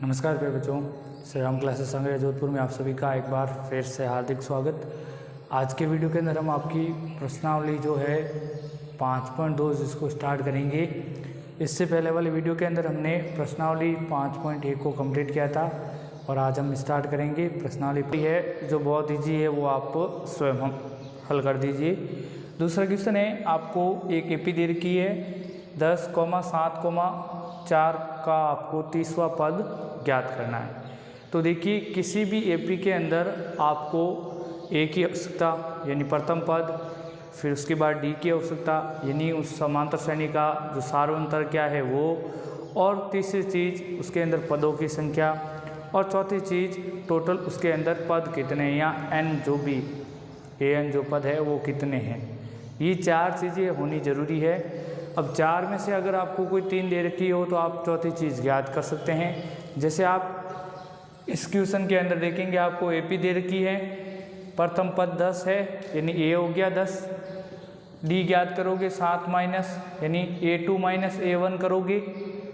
नमस्कार प्रिय बच्चों, श्री राम क्लासेस संग्रह जोधपुर में आप सभी का एक बार फिर से हार्दिक स्वागत। आज के वीडियो के अंदर हम आपकी प्रश्नावली जो है 5.2 जिसको स्टार्ट करेंगे। इससे पहले वाले वीडियो के अंदर हमने प्रश्नावली 5.1 को कंप्लीट किया था और आज हम स्टार्ट करेंगे। प्रश्नावली है जो बहुत ईजी है, वो आप स्वयं हम हल कर दीजिए। दूसरा क्वेश्चन है, आपको एक एपी दे रखी है 10,7,4 का आपको 30वां पद ज्ञात करना है। तो देखिए, किसी भी एपी के अंदर आपको ए की आवश्यकता यानी प्रथम पद, फिर उसके बाद डी की आवश्यकता यानी उस समांतर श्रेणी का जो सार्वंतर क्या है वो, और तीसरी चीज़ उसके अंदर पदों की संख्या, और चौथी चीज़ टोटल उसके अंदर पद कितने हैं या एन जो भी एन जो पद है वो कितने हैं। ये चार चीज़ें होनी ज़रूरी है। अब चार में से अगर आपको कोई तीन दे रखी हो तो आप चौथी चीज़ ज्ञात कर सकते हैं। जैसे आप इस क्वेश्चन के अंदर देखेंगे, आपको एपी दे रखी है, प्रथम पद 10 है यानी ए हो गया 10, डी ज्ञात करोगे 7 माइनस यानी A2 माइनस A1 करोगे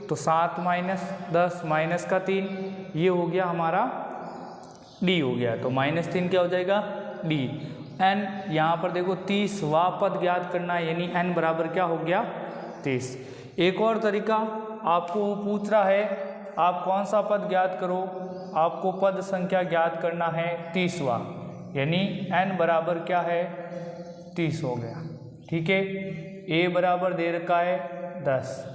तो 7 माइनस 10 माइनस का 3, ये हो गया हमारा डी हो गया। तो -3 क्या हो जाएगा डी। एन यहाँ पर देखो 30वां पद ज्ञात करना है यानी एन बराबर क्या हो गया 30। एक और तरीका आपको पूछ रहा है, आप कौन सा पद ज्ञात करो, आपको पद संख्या ज्ञात करना है 30वां यानी एन बराबर क्या है 30 हो गया। ठीक है, ए बराबर दे रखा है 10,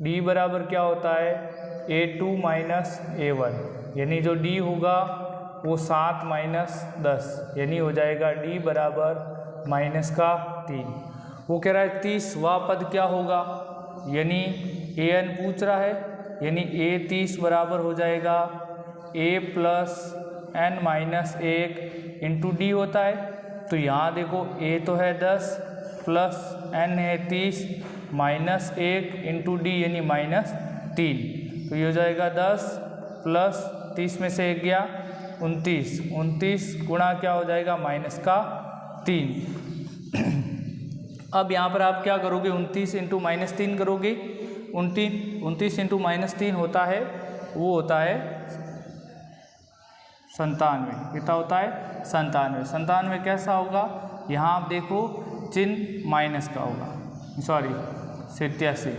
डी बराबर क्या होता है A2 माइनस A1 यानी जो डी होगा वो 7 माइनस 10 यानी हो जाएगा डी बराबर माइनस का 3। वो कह रहा है 30वां पद क्या होगा यानी एन पूछ रहा है यानी ए 30 बराबर हो जाएगा A plus N minus 1 into D होता है। तो यहाँ देखो ए तो है 10 प्लस एन है 30 माइनस 1 इंटू डी यानी -3। तो ये हो जाएगा 10 प्लस 30 में से 1 गया 29 गुणा क्या हो जाएगा माइनस का 3। अब यहाँ पर आप क्या करोगे 29 इंटू -3 करोगे, 29 इंटू -3 होता है वो होता है 97। कितना होता है 97 कैसा होगा, यहाँ आप देखो चिन्ह माइनस का होगा, सॉरी 87,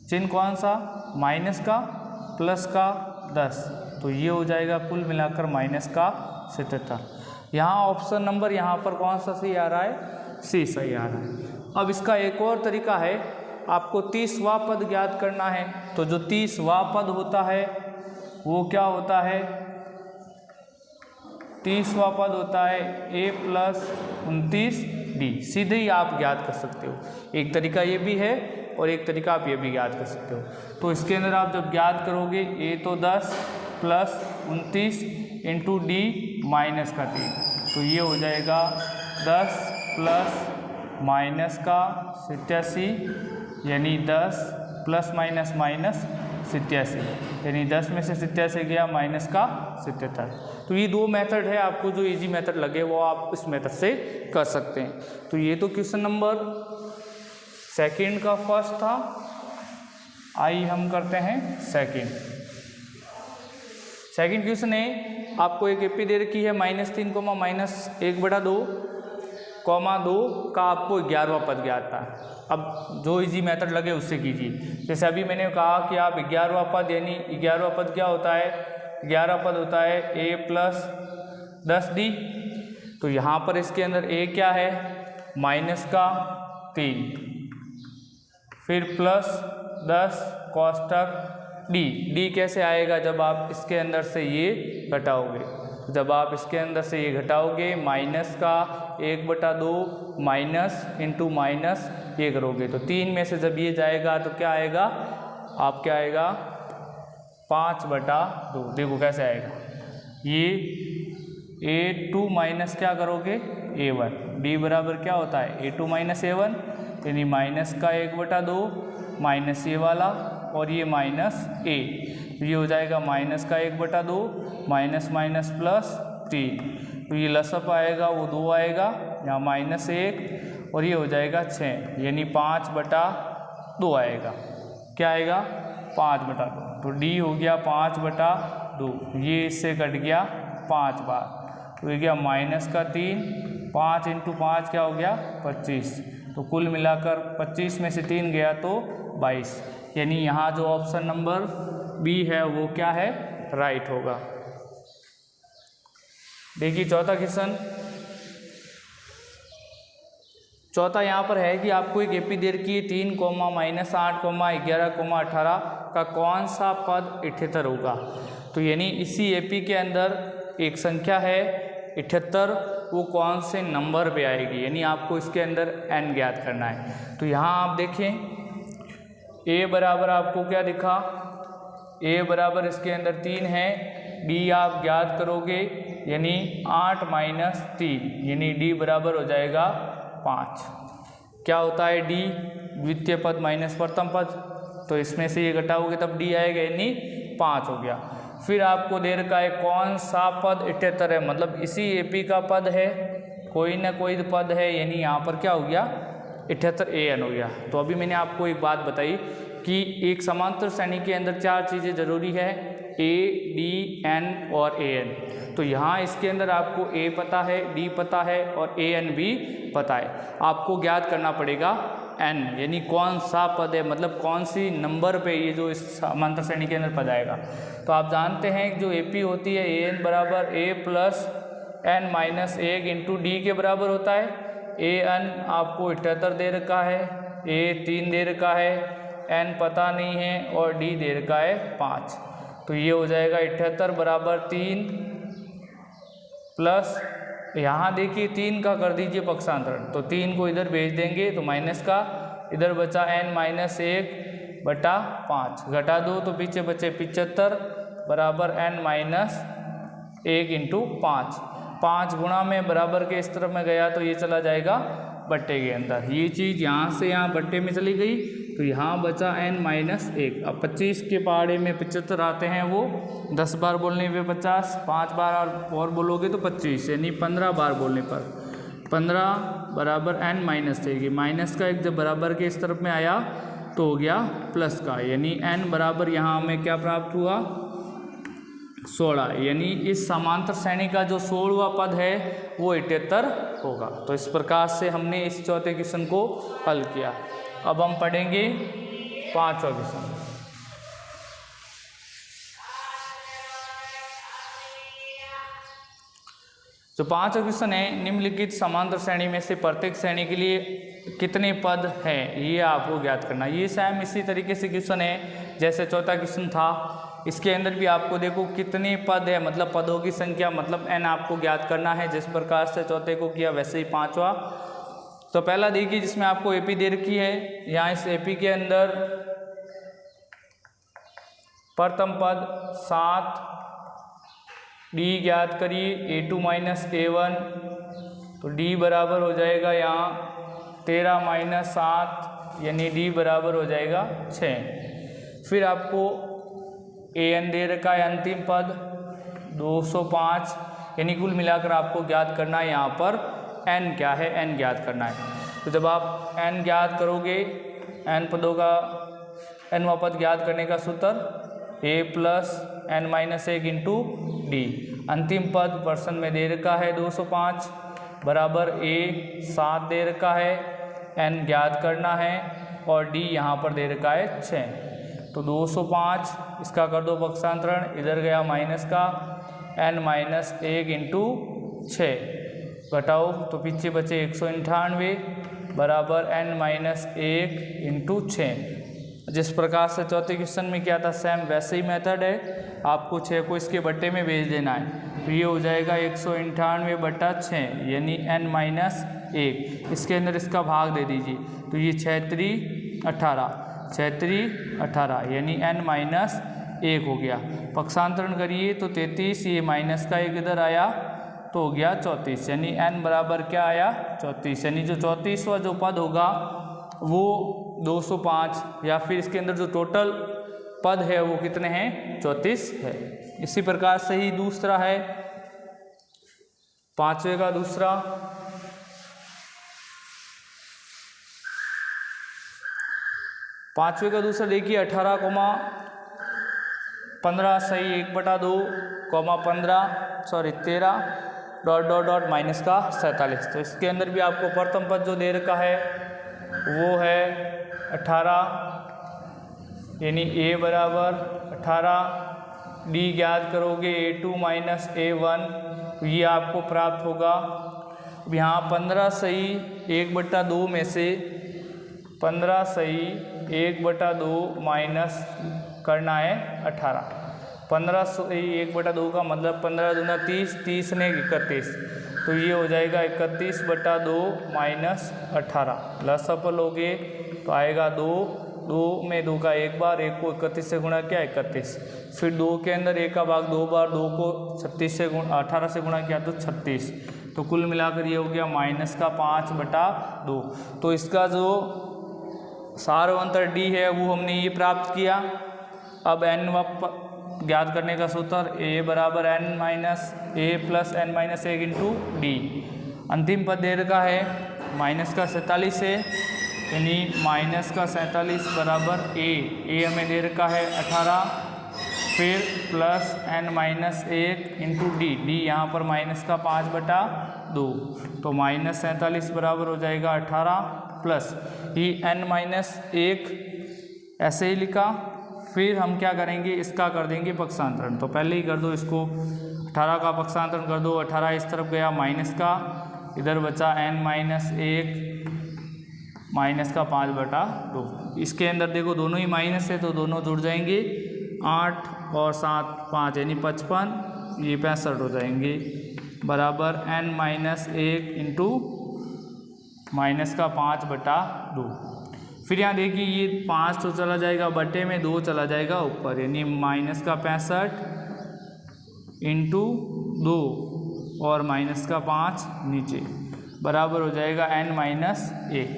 चिन्ह कौन सा माइनस का प्लस का 10, तो ये हो जाएगा कुल मिलाकर माइनस का 77। यहाँ ऑप्शन नंबर यहाँ पर कौन सा सही आ रहा है, सी सही आ रहा है। अब इसका एक और तरीका है, आपको 30वां पद ज्ञात करना है। तो जो 30वां पद होता है वो क्या होता है, 30वां पद होता है a प्लस 29 डी। सीधे ही आप ज्ञात कर सकते हो, एक तरीका ये भी है और एक तरीका आप ये भी ज्ञात कर सकते हो। तो इसके अंदर आप जब ज्ञात करोगे a तो 10 प्लस 29 इंटू डी माइनस का 3, तो ये हो जाएगा 10 प्लस माइनस का 87 यानी 10 प्लस माइनस माइनस 87 यानी 10 में से 87 गया माइनस का 77। तो ये दो मेथड है, आपको जो इजी मेथड लगे वो आप इस मेथड से कर सकते हैं। तो ये तो क्वेश्चन नंबर सेकंड का फर्स्ट था। आइए हम करते हैं सेकंड क्वेश्चन है, आपको एक एपी दे रखी है -3, -1/2, 2 का आपको 11वां पद ज्ञात था। अब जो इजी मेथड लगे उससे कीजिए। जैसे अभी मैंने कहा कि आप 11वां पद यानी 11वां पद क्या होता है, 11वां पद होता है a प्लस 10d। तो यहाँ पर इसके अंदर a क्या है माइनस का 3, फिर प्लस 10 कोष्टक d कैसे आएगा, जब आप इसके अंदर से ये घटाओगे, जब आप इसके अंदर से ये घटाओगे माइनस का 1/2 माइनस इंटू माइनस ये करोगे तो 3 में से जब ये जाएगा तो क्या आएगा, आप क्या आएगा 5/2। देखो कैसे आएगा, ये A2 माइनस क्या करोगे A1, D बराबर क्या होता है A2 माइनस A1 यानी माइनस का 1/2 माइनस ये वाला और ये माइनस A, तो ये हो जाएगा माइनस का 1/2 माइनस माइनस प्लस 3, तो ये लसअप आएगा वो 2 आएगा, यहाँ -1 और ये हो जाएगा 6 यानी 5/2 आएगा। क्या आएगा 5/2, तो डी हो गया 5/2, ये इससे कट गया 5 बार, तो ये गया -3, 5 × 5 क्या हो गया 25, तो कुल मिलाकर 25 में से 3 गया तो 22, यानी यहाँ जो ऑप्शन नंबर बी है वो क्या है, राइट होगा। देखिए चौथा क्वेश्चन, चौथा यहाँ पर है कि आपको एक एपी दे रखी है 3, -8, -11, 18 का कौन सा पद 78 होगा। तो यानी इसी एपी के अंदर एक संख्या है 78, वो कौन से नंबर पे आएगी, यानी आपको इसके अंदर n ज्ञात करना है। तो यहाँ आप देखें a बराबर आपको क्या दिखा, a बराबर इसके अंदर 3 है, d आप ज्ञात करोगे यानी 8 - 3, यानी d बराबर हो जाएगा 5। क्या होता है d, द्वितीय पद माइनस प्रथम पद, तो इसमें से ये घटाओगे तब d आएगा, यानी 5 हो गया। फिर आपको दे रखा है कौन सा पद 78 है, मतलब इसी एपी का पद है, कोई ना कोई पद है, यानी यहाँ पर क्या हो गया 78 an हो गया। तो अभी मैंने आपको एक बात बताई कि एक समांतर श्रेणी के अंदर 4 चीज़ें जरूरी है, a, d, n और an। तो यहाँ इसके अंदर आपको a पता है, d पता है और an भी पता है। आपको ज्ञात करना पड़ेगा n, यानी कौन सा पद है, मतलब कौन सी नंबर पे ये जो इस समांतर श्रेणी के अंदर पद आएगा। तो आप जानते हैं कि जो AP होती है an बराबर a + n - 1 × d के बराबर होता है। an आपको 78 दे रखा है, a 3 दे रखा है, n पता नहीं है और d दे रखा है 5। तो ये हो जाएगा 78 बराबर 3 प्लस, यहाँ देखिए 3 का कर दीजिए पक्षांतरण, तो 3 को इधर भेज देंगे तो माइनस का, इधर बचा n - 1/5, घटा दो तो पीछे बचे 75 बराबर n - 1 × 5। 5 गुणा में बराबर के इस तरफ में गया तो ये चला जाएगा बट्टे के अंदर, ये चीज़ यहाँ से यहाँ बट्टे में चली गई, तो यहाँ बचा n - 1। अब 25 के पहाड़े में 75 आते हैं, वो 10 बार बोलने पे 50, 5 बार और बोलोगे तो 25, यानी 15 बार बोलने पर 15 बराबर n - 1। माइनस का एक जब बराबर के इस तरफ में आया तो हो गया प्लस का, यानी n बराबर यहाँ हमें क्या प्राप्त हुआ 16, यानी इस समांतर श्रेणी का जो 16वां पद है वो 78 होगा। तो इस प्रकार से हमने इस चौथे क्वेश्चन को हल किया। अब हम पढ़ेंगे 5वां क्वेश्चन। जो 5वां क्वेश्चन है, निम्नलिखित समांतर श्रेणी में से प्रत्येक श्रेणी के लिए कितने पद हैं, ये आपको ज्ञात करना। ये सेम इसी तरीके से क्वेश्चन है जैसे चौथा क्वेश्चन था, इसके अंदर भी आपको देखो कितने पद है, मतलब पदों की संख्या, मतलब n आपको ज्ञात करना है। जिस प्रकार से चौथे को किया वैसे ही 5वां। तो पहला देखिए जिसमें आपको एपी दे रखी है, यहाँ इस एपी के अंदर प्रथम पद 7, d ज्ञात करिए a2 - a1, तो d बराबर हो जाएगा यहाँ 13 - 7, यानी d बराबर हो जाएगा 6। फिर आपको an दे रखा है अंतिम पद 205, यानी कुल मिलाकर आपको ज्ञात करना है यहाँ पर n क्या है, n ज्ञात करना है। तो जब आप n ज्ञात करोगे, n पदों का nवां पद ज्ञात करने का सूत्र a + n - 1 × d। अंतिम पद पर्सन में दे रखा है 205 बराबर a 7 दे रखा है, n ज्ञात करना है और d यहाँ पर दे रखा है 6। तो 205 इसका कर दो पक्षांतरण, इधर गया माइनस का n - 1 × 6, घटाओ तो पीछे बचे 198 बराबर n - 1 × 6। जिस प्रकार से चौथे क्वेश्चन में किया था सेम वैसे ही मेथड है, आपको 6 को इसके बट्टे में भेज देना है। तो ये हो जाएगा 198/6, यानी n - 1। इसके अंदर इसका भाग दे दीजिए, तो ये 6 × 3 = 18, 6 × 3 = 18, यानी n - 1 हो गया। पक्षांतरण करिए तो 33, ये माइनस का एक इधर आया तो हो गया 34, यानी n बराबर क्या आया 34, यानी जो 34वां जो पद होगा वो 205, या फिर इसके अंदर जो टोटल पद है वो कितने हैं 34 है। इसी प्रकार से ही दूसरा है 5वें का दूसरा, पाँचवें का दूसरा देखिए 18,15 सही 1/2 13 डॉट डॉट डॉट माइनस का 47। तो इसके अंदर भी आपको प्रथम पद जो दे रखा है वो है 18, यानी a बराबर 18, d ज्ञात करोगे a2 माइनस a1, ये आपको प्राप्त होगा। अब यहाँ 15 सही 1/2 में से 15 सही 1/2 माइनस करना है 18। 15 सही 1/2 का मतलब 15 दूना 30, 30 ने 31, तो ये हो जाएगा 31/2 माइनस 18। प्लस अप लोगे तो आएगा 2, 2 में 2 का एक बार, 1 को 31 से गुणा किया 31, फिर 2 के अंदर 1 का भाग 2 बार, 2 को 18 से गुणा किया तो 36, तो कुल मिलाकर ये हो गया माइनस का 5/2। तो इसका जो सारवंतर डी है वो हमने ये प्राप्त किया। अब n ज्ञात करने का सूत्र a बराबर n minus a plus n minus 1 into D. अंतिम पद दे रखा है माइनस का 47 है, यानी माइनस का 47 बराबर a हमें दे रखा है 18, फिर plus n minus 1 into D, यहाँ पर माइनस का 5/2, तो माइनस 47 बराबर हो जाएगा 18 प्लस ही n माइनस 1 ऐसे ही लिखा। फिर हम क्या करेंगे, इसका कर देंगे पक्षांतरण। तो पहले ही कर दो इसको, 18 का पक्षांतरण कर दो, 18 इस तरफ गया माइनस का, इधर बचा n माइनस 1 माइनस का 5/2। इसके अंदर देखो दोनों ही माइनस है तो दोनों जुड़ जाएंगे, 8 और 7 5 यानी 55, ये 65 हो जाएंगे बराबर n माइनस 1 इंटू माइनस का 5/2। फिर यहाँ देखिए ये 5 तो चला जाएगा बटे में, 2 चला जाएगा ऊपर, यानी माइनस का 65 इंटू 2 और माइनस का 5 नीचे बराबर हो जाएगा n माइनस 1।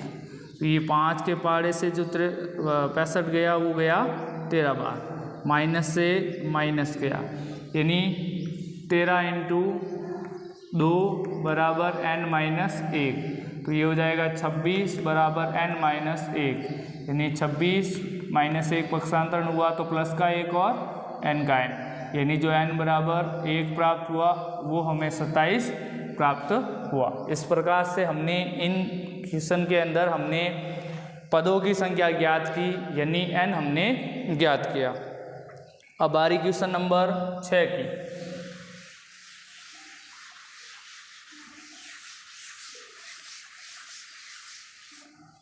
तो ये 5 के पाड़े से जो 65 गया वो गया 13 बार, माइनस से माइनस गया, यानी 13 इंटू 2 बराबर n माइनस 1, तो ये हो जाएगा 26 बराबर n माइनस 1, यानी 26 माइनस 1 पक्षांतरण हुआ तो प्लस का 1 और n का n, यानी जो n बराबर 1 प्राप्त हुआ वो हमें 27 प्राप्त हुआ। इस प्रकार से हमने इन क्वेश्चन के अंदर हमने पदों की संख्या ज्ञात की, यानी n हमने ज्ञात किया। अब बारी क्वेश्चन नंबर 6 की।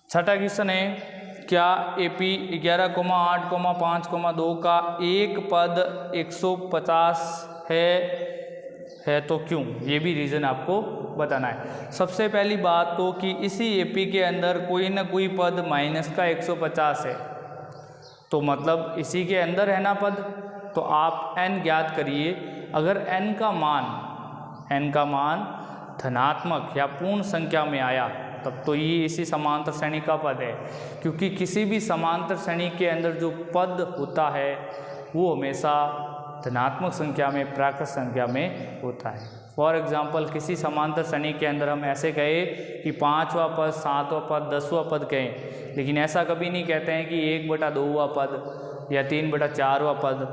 छठा क्वेश्चन है, क्या AP 11,8,5,2 का एक पद 150 है तो क्यों, ये भी रीज़न आपको बताना है। सबसे पहली बात तो कि इसी AP के अंदर कोई ना कोई पद माइनस का 150 है, तो मतलब इसी के अंदर है ना पद, तो आप n ज्ञात करिए। अगर n का मान धनात्मक या पूर्ण संख्या में आया तब तो ये इसी समांतर श्रेणी का पद है, क्योंकि किसी भी समांतर श्रेणी के अंदर जो पद होता है वो हमेशा धनात्मक संख्या में, प्राकृत संख्या में होता है। फॉर एग्जाम्पल किसी समांतर श्रेणी के अंदर हम ऐसे कहे कि 5वां पद, 7वां पद, 10वां पद कहें, लेकिन ऐसा कभी नहीं कहते हैं कि 1/2वां पद या 3/4वां पद,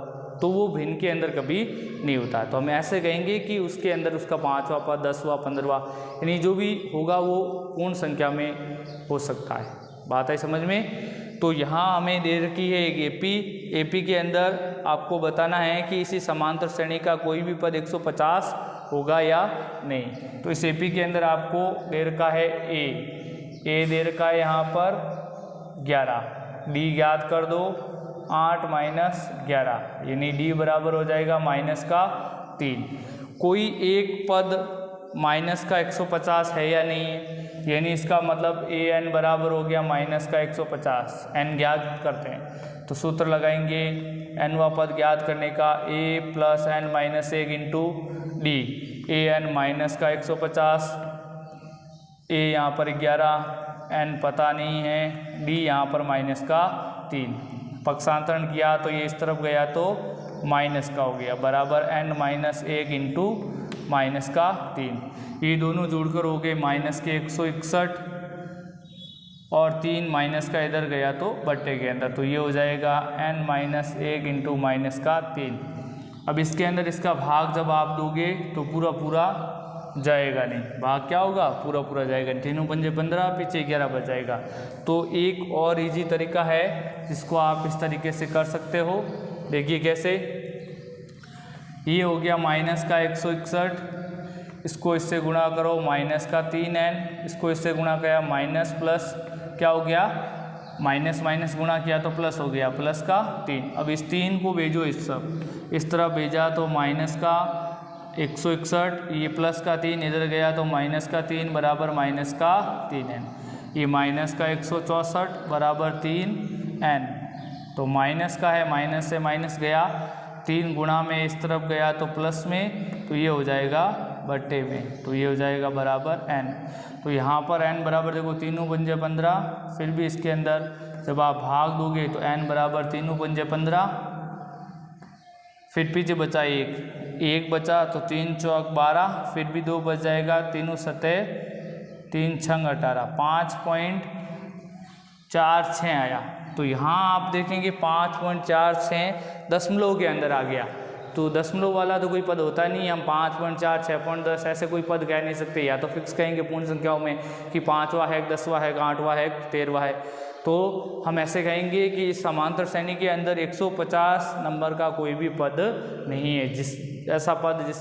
तो वो भिन्न के अंदर कभी नहीं होता। तो हम ऐसे कहेंगे कि उसके अंदर उसका 5वां पद, 10वां, 15वां, यानी जो भी होगा वो पूर्ण संख्या में हो सकता है। बात है समझ में। तो यहाँ हमें दे रखी है एक AP के अंदर आपको बताना है कि इसी समांतर श्रेणी का कोई भी पद 150 होगा या नहीं। तो इस AP के अंदर आपको दे रखा है A दे रखा है यहाँ पर 11, D ज्ञात कर दो 8 माइनस 11, यानी D बराबर हो जाएगा माइनस का 3। कोई एक पद माइनस का 150 है या नहीं है, यानी इसका मतलब an बराबर हो गया माइनस का 150। n ज्ञात करते हैं तो सूत्र लगाएंगे nवां पद ज्ञात करने का, a plus n minus 1 into D, an minus का 150, a यहाँ पर 11, n पता नहीं है, d यहाँ पर माइनस का 3। पक्षांतरण किया तो ये इस तरफ गया तो माइनस का हो गया बराबर n माइनस 1 इंटू माइनस का 3। ये दोनों जोड़कर हो गए माइनस के 161, और 3 माइनस का इधर गया तो बट्टे के अंदर, तो ये हो जाएगा n माइनस 1 इंटू माइनस का 3। अब इसके अंदर इसका भाग जब आप दोगे तो पूरा पूरा जाएगा नहीं, भाग क्या होगा, पूरा पूरा जाएगा, 3 पंजे 15, पीछे 11 बच जाएगा। तो एक और इजी तरीका है जिसको आप इस तरीके से कर सकते हो, देखिए कैसे। ये हो गया माइनस का 161, इसको इससे गुणा करो माइनस का 3n, इसको इससे गुणा किया माइनस प्लस क्या हो गया, माइनस माइनस गुणा किया तो प्लस हो गया, प्लस का 3। अब इस 3 को भेजो इस तरह भेजा तो माइनस का 161, ये प्लस का 3 इधर गया तो माइनस का 3 बराबर माइनस का 3n, ये माइनस का 164 बराबर 3n, तो माइनस का है, माइनस से माइनस गया, 3 गुणा में इस तरफ गया तो प्लस में, तो ये हो जाएगा बट्टे में, तो ये हो जाएगा बराबर n। तो यहाँ पर n बराबर देखो 3 पंजे 15, फिर भी इसके अंदर जब आप भाग दोगे तो n बराबर 3 पंजे 15, फिर पीछे बचा 1 बचा तो 3 चौक 12, फिर भी 2 बच जाएगा, 3 सतह 3 छंग 18, 5.46 आया। तो यहाँ आप देखेंगे 5.46 दशमलव के अंदर आ गया, तो दशमलव वाला तो कोई पद होता नहीं, हम 5.4 6.10 ऐसे कोई पद कह नहीं सकते, या तो फिक्स कहेंगे पूर्ण संख्याओं में कि 5वां है, 10वां है, 8वां है, 13वां है, तो हम ऐसे कहेंगे कि समांतर श्रेणी के अंदर 150 नंबर का कोई भी पद नहीं है, ऐसा पद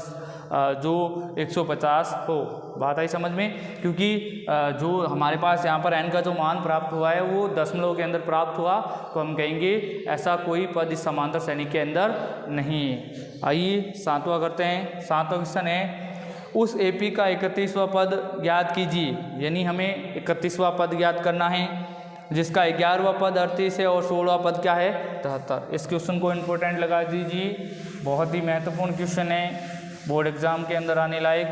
जो 150 हो। बात आई समझ में, क्योंकि जो हमारे पास यहाँ पर n का जो मान प्राप्त हुआ है वो दशमलव के अंदर प्राप्त हुआ, तो हम कहेंगे ऐसा कोई पद इस समांतर श्रेणी के अंदर नहीं है। आइए 7वां करते हैं। 7वां क्वेश्चन है, उस AP का 31वां पद ज्ञात कीजिए, यानी हमें 31वां पद ज्ञात करना है जिसका 11वां पद 38 है और 16वां पद क्या है 73। इस क्वेश्चन को इम्पोर्टेंट लगा दीजिए, बहुत ही महत्वपूर्ण क्वेश्चन है, बोर्ड एग्जाम के अंदर आने लायक।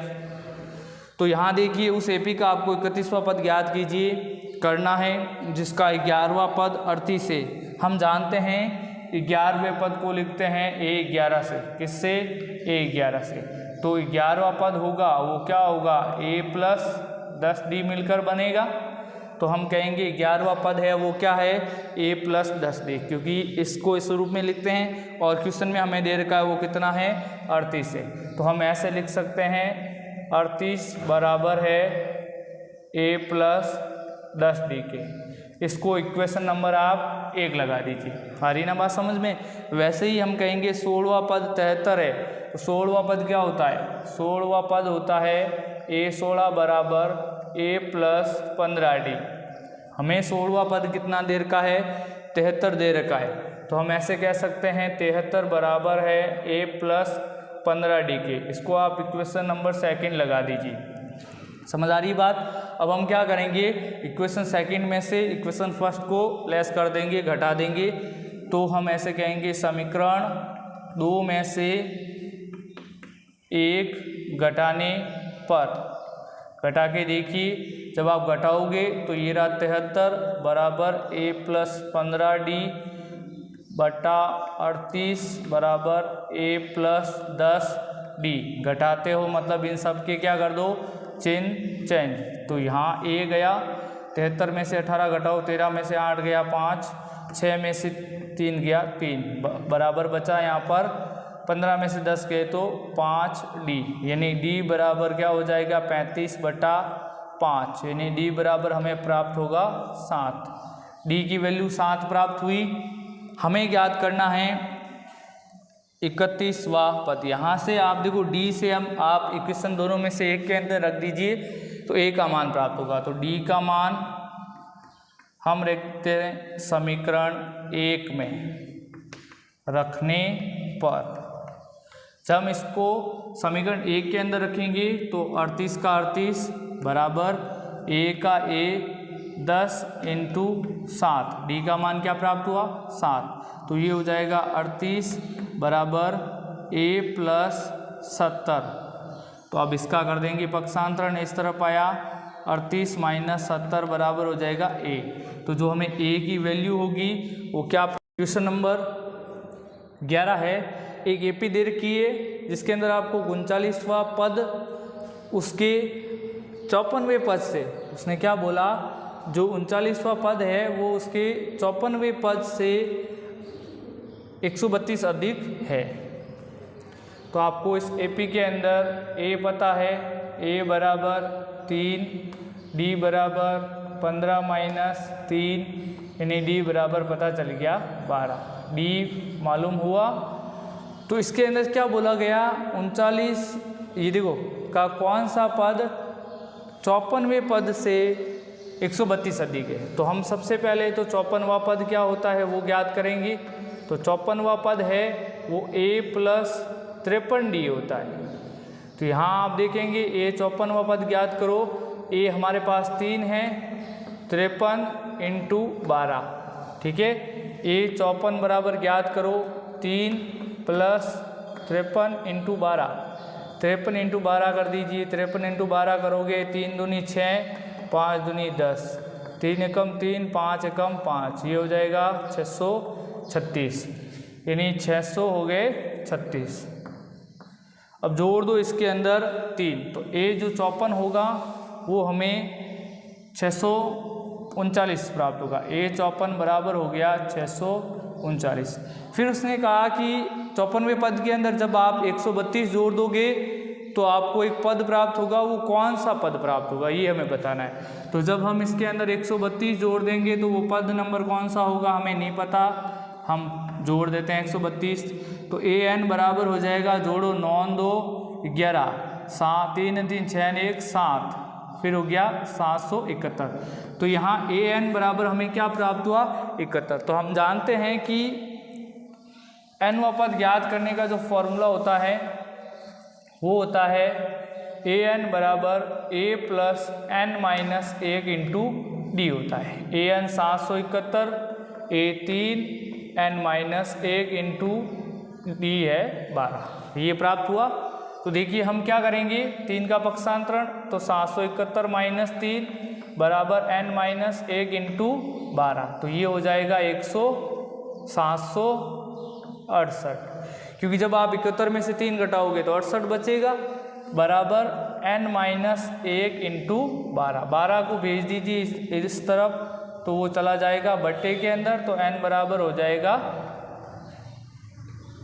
तो यहाँ देखिए उस AP का आपको 31वां पद ज्ञात कीजिए करना है जिसका 11वां पद 38 है। हम जानते हैं 11वें पद को लिखते हैं A11 से, किससे, A11 से, तो 11वां पद होगा वो क्या होगा, A प्लस 10D मिलकर बनेगा, तो हम कहेंगे 11वां पद है वो क्या है, A प्लस 10D, क्योंकि इसको इस रूप में लिखते हैं और क्वेश्चन में हमें दे रखा है वो कितना है 38 है, तो हम ऐसे लिख सकते हैं 38 बराबर है A प्लस 10D के। इसको इक्वेशन नंबर आप 1 लगा दीजिए, आ रही ना बात समझ में। वैसे ही हम कहेंगे 16वां पद 73 है, तो 16वां पद क्या होता है, 16वां पद होता है A16 बराबर A प्लस 15D। हमें 16वां पद कितना दे रखा है, 73 दे रखा है, तो हम ऐसे कह सकते हैं 73 बराबर है A प्लस 15D के। इसको आप इक्वेशन नंबर 2 लगा दीजिए, समझ आ रही बात। अब हम क्या करेंगे, इक्वेशन 2 में से इक्वेशन 1 को लेस कर देंगे, घटा देंगे, तो हम ऐसे कहेंगे समीकरण 2 में से 1 घटाने पर, घटा के देखिए जब आप घटाओगे तो ये रहा 73 बराबर A प्लस 15D बटा 38 बराबर A प्लस 10D। घटाते हो मतलब इन सब के क्या कर दो, चिन्ह चेंज, तो यहाँ A गया, 73 में से 18 घटाओ, 13 में से 8 गया 5, 6 में से 3 गया 3, बराबर बचा यहाँ पर 15 में से 10 गए तो 5D, यानी D बराबर क्या हो जाएगा 35 बटा 5, यानी D बराबर हमें प्राप्त होगा 7। D की वैल्यू 7 प्राप्त हुई। हमें ज्ञात करना है 31वां पद। यहाँ से आप देखो D से हम आप इक्वेशन दोनों में से एक के अंदर रख दीजिए तो A का मान प्राप्त होगा, तो D का मान हम रखते हैं समीकरण 1 में रखने पर। जब हम इसको समीकरण 1 के अंदर रखेंगे तो 38 का 38 बराबर A का A 10 इंटू 7, D का मान क्या प्राप्त हुआ 7, तो ये हो जाएगा 38 बराबर A प्लस 70। तो अब इसका कर देंगे पक्षांतरण, इस तरफ आया 38 माइनस 70 बराबर हो जाएगा A। तो जो हमें A की वैल्यू होगी वो क्या, क्वेश्चन नंबर 11 है, एक AP दे रखी है जिसके अंदर आपको 39वां पद उसके 54वें पद से उसने क्या बोला जो 39वां पद है वो उसके 54वें पद से 132 अधिक है। तो आपको इस एपी के अंदर ए पता है, ए बराबर 3, डी बराबर 15 माइनस 3, यानी डी बराबर पता चल गया 12, डी मालूम हुआ। तो इसके अंदर क्या बोला गया, 39, ये देखो का कौन सा पद 54वें पद से 132 अधिक है। तो हम सबसे पहले तो 54वां पद क्या होता है वो ज्ञात करेंगे। तो 54वां पद है वो a प्लस 53d होता है। तो यहाँ आप देखेंगे a 54वां पद ज्ञात करो, a हमारे पास 3 है, 53 इंटू 12, ठीक है। a 54 बराबर ज्ञात करो 3 प्लस 53 इंटू 12, 53 इंटू 12 कर दीजिए। 53 इंटू 12 करोगे 3 दूनी 6, 5 दूनी 10, 3 एकम 3, 5 एकम 5, ये हो जाएगा 636, यानी 600 हो गए 36। अब जोड़ दो इसके अंदर 3, तो a जो 54 होगा वो हमें 639 प्राप्त होगा। a 54 बराबर हो गया 639। फिर उसने कहा कि 54वें पद के अंदर जब आप 132 जोड़ दोगे तो आपको एक पद प्राप्त होगा, वो कौन सा पद प्राप्त होगा ये हमें बताना है। तो जब हम इसके अंदर 132 जोड़ देंगे तो वो पद नंबर कौन सा होगा हमें नहीं पता, हम जोड़ देते हैं 132। तो ए एन बराबर हो जाएगा, जोड़ो 9 2 11, 7 3 3 6 1 7, फिर हो गया 771। तो यहाँ ए एन बराबर हमें क्या प्राप्त हुआ 71। तो हम जानते हैं कि एनवां पद ज्ञात करने का जो फॉर्मूला होता है वो होता है ए एन बराबर A plus N minus 1 into D होता है। A N 771, A 3, N minus 1 into D है 12, ये प्राप्त हुआ। तो देखिए हम क्या करेंगे, 3 का पक्षांतरण, तो 771 माइनस 3 बराबर एन माइनस 1 इंटू 12, तो ये हो जाएगा 768, क्योंकि जब आप 71 में से 3 घटाओगे तो 68 बचेगा, बराबर n माइनस 1 इंटू 12, 12 को भेज दीजिए इस तरफ तो वो चला जाएगा बट्टे के अंदर, तो n बराबर हो जाएगा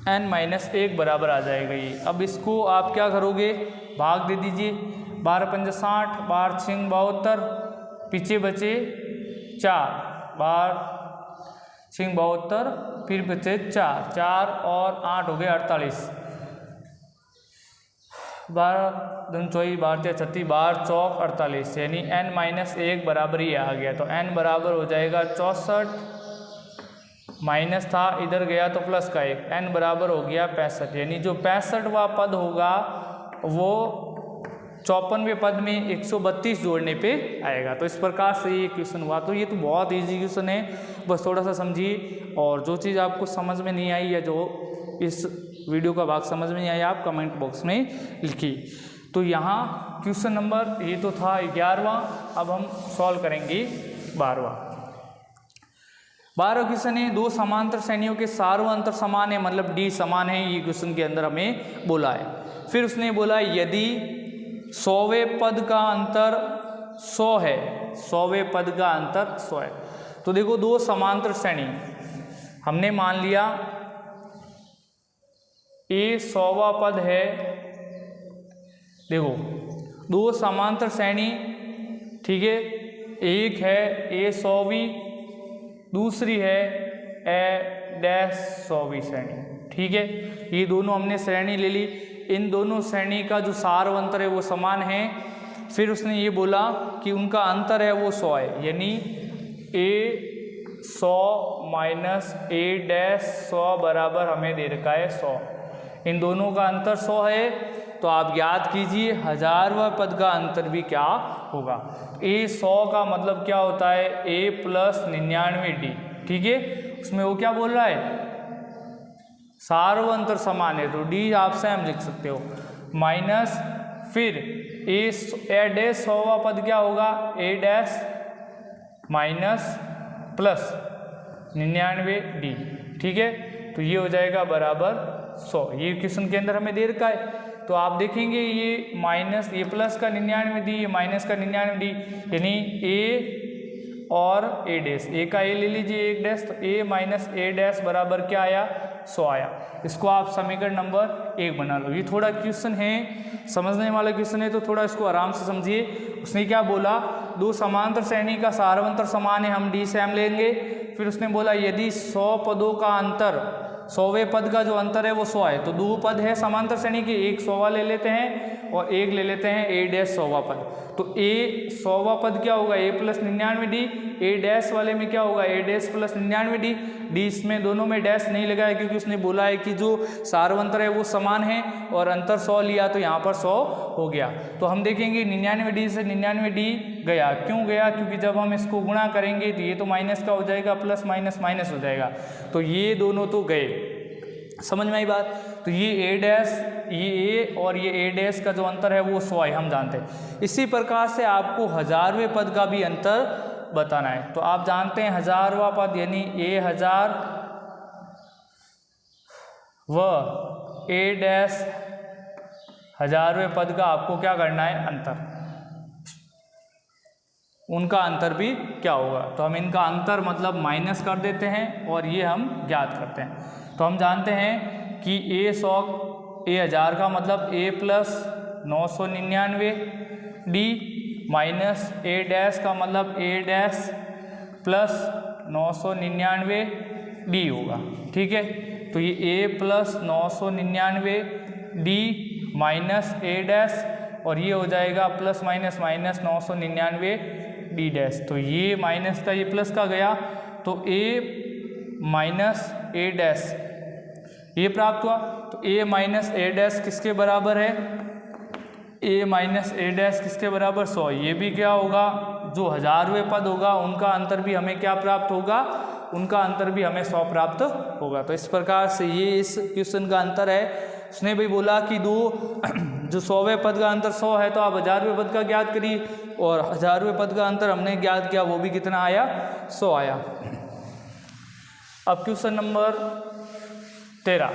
n माइनस 1 बराबर आ जाएगा ये। अब इसको आप क्या करोगे, भाग दे दीजिए, 12 पंजे 60, 12 6 72, पीछे बचे 4, 12 6 72, फिर बचे 4, 4 और 8 हो गए 48, 12 2 24, 12 36, 12 चौक 48, यानी n माइनस 1 बराबर ही आ गया। तो n बराबर हो जाएगा 64, माइनस था इधर गया तो प्लस का 1, n बराबर हो गया 65, यानी जो 65वां पद होगा वो 54वें पद में 132 जोड़ने पे आएगा। तो इस प्रकार से ये क्वेश्चन हुआ। तो ये तो बहुत इजी क्वेश्चन है, बस थोड़ा सा समझिए, और जो चीज़ आपको समझ में नहीं आई या जो इस वीडियो का भाग समझ में नहीं आया आप कमेंट बॉक्स में लिखिए। तो यहाँ क्वेश्चन नंबर ये तो था 11वां, अब हम सॉल्व करेंगे 12वां। 12 क्वेश्चन है, 2 समांतर श्रेणियों के सार्वअंतर समान है, मतलब डी समान है, ये क्वेश्चन के अंदर हमें बोला है। फिर उसने बोला यदि 100वें पद का अंतर 100 है, 100वें पद का अंतर 100 है। तो देखो 2 समांतर श्रेणी हमने मान लिया, ए 100वां पद है, देखो 2 समांतर श्रेणी, ठीक है, एक है ए 100वीं, दूसरी है ए डैश 100वीं श्रेणी, ठीक है। ये दोनों हमने श्रेणी ले ली, इन दोनों श्रेणी का जो सार्वअंतर है वो समान है। फिर उसने ये बोला कि उनका अंतर है वो 100 है, यानी ए 100 माइनस ए डैश 100 बराबर हमें दे रखा है 100, इन दोनों का अंतर 100 है। तो आप याद कीजिए 1000वां पद का अंतर भी क्या होगा, ए 100 का मतलब क्या होता है ए प्लस 99d, ठीक है। उसमें वो क्या बोल रहा है, सार्वअंतर समान है, तो डी आप स्वयं लिख सकते हो, माइनस फिर ए डैश 100वां पद क्या होगा ए डैश माइनस प्लस 99d, ठीक है। तो ये हो जाएगा बराबर 100, ये क्वेश्चन के अंदर हमें दे रखा है। तो आप देखेंगे ये माइनस, ये प्लस का 99d, ये माइनस का 99d, यानी ए और ए डैश, ए का ए ले लीजिए 1 डैश, तो ए माइनस ए डैश बराबर क्या आया 100 आया। इसको आप समीकरण नंबर 1 बना लो। ये थोड़ा क्वेश्चन है, समझने वाला क्वेश्चन है, तो थोड़ा इसको आराम से समझिए। उसने क्या बोला, दो समांतर श्रेणी का सार्वंतर समान है, हम डी से एम लेंगे। फिर उसने बोला यदि 100 पदों का अंतर, 100वें पद का जो अंतर है वो 100 है, तो दो पद है समांतर श्रेणी के, एक 100वां ले लेते हैं और एक ले लेते हैं ए डैश 100वां पद। तो ए 100वां पद क्या होगा ए प्लस 99D, ए डैश वाले में क्या होगा ए डैश प्लस 99D। डी इसमें दोनों में डैश नहीं लगाया क्योंकि उसने बोला है कि जो सार्वंतर है वो समान है और अंतर 100 लिया तो यहाँ पर 100 हो गया। तो हम देखेंगे 99D से 99D गया, क्यों गया, क्योंकि जब हम इसको गुणा करेंगे तो ये तो माइनस का हो जाएगा, प्लस माइनस माइनस हो जाएगा, तो ये दोनों तो गए। समझ में आई बात। तो ये ए डैश, ये ए और ये ए डैश का जो अंतर है वो 100 है, हम जानते हैं। इसी प्रकार से आपको 1000वें पद का भी अंतर बताना है। तो आप जानते हैं 1000वां पद यानी ए 1000 व ए डैश 1000वें पद का आपको क्या करना है अंतर, उनका अंतर भी क्या होगा। तो हम इनका अंतर मतलब माइनस कर देते हैं और ये हम ज्ञात करते हैं। तो हम जानते हैं कि ए 1000 का मतलब ए प्लस 999D माइनस ए डैश का मतलब ए डैश प्लस 999D होगा। ठीक है, तो ये ए प्लस 999D माइनस ए डैश और ये हो जाएगा plus minus minus 999D dash. तो ये माइनस का ये प्लस का गया, तो ए माइनस ए डैश ये प्राप्त हुआ। तो ए माइनस ए डैश किसके बराबर है, ए माइनस ए डैश किसके बराबर 100। ये भी क्या होगा, जो 1000वें पद होगा उनका अंतर भी हमें क्या प्राप्त होगा, उनका अंतर भी हमें 100 प्राप्त होगा। तो इस प्रकार से ये इस क्वेश्चन का अंतर है। उसने भी बोला कि दो जो 100वें पद का अंतर 100 है, तो आप 1000वें पद का ज्ञात करिए, और 1000वें पद का अंतर हमने ज्ञात किया, वो भी कितना आया 100 आया। अब क्वेश्चन नंबर 13,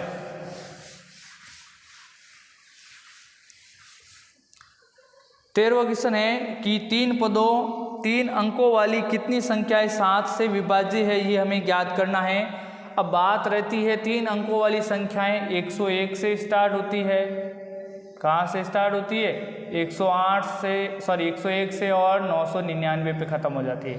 तेरहवां क्वेश्चन है कि 3 अंकों वाली कितनी संख्याएं 7 से विभाज्य है, ये हमें ज्ञात करना है। अब बात रहती है 3 अंकों वाली संख्याएं 101 से स्टार्ट होती है, कहाँ से स्टार्ट होती है 101 से और 999 पे ख़त्म हो जाती है।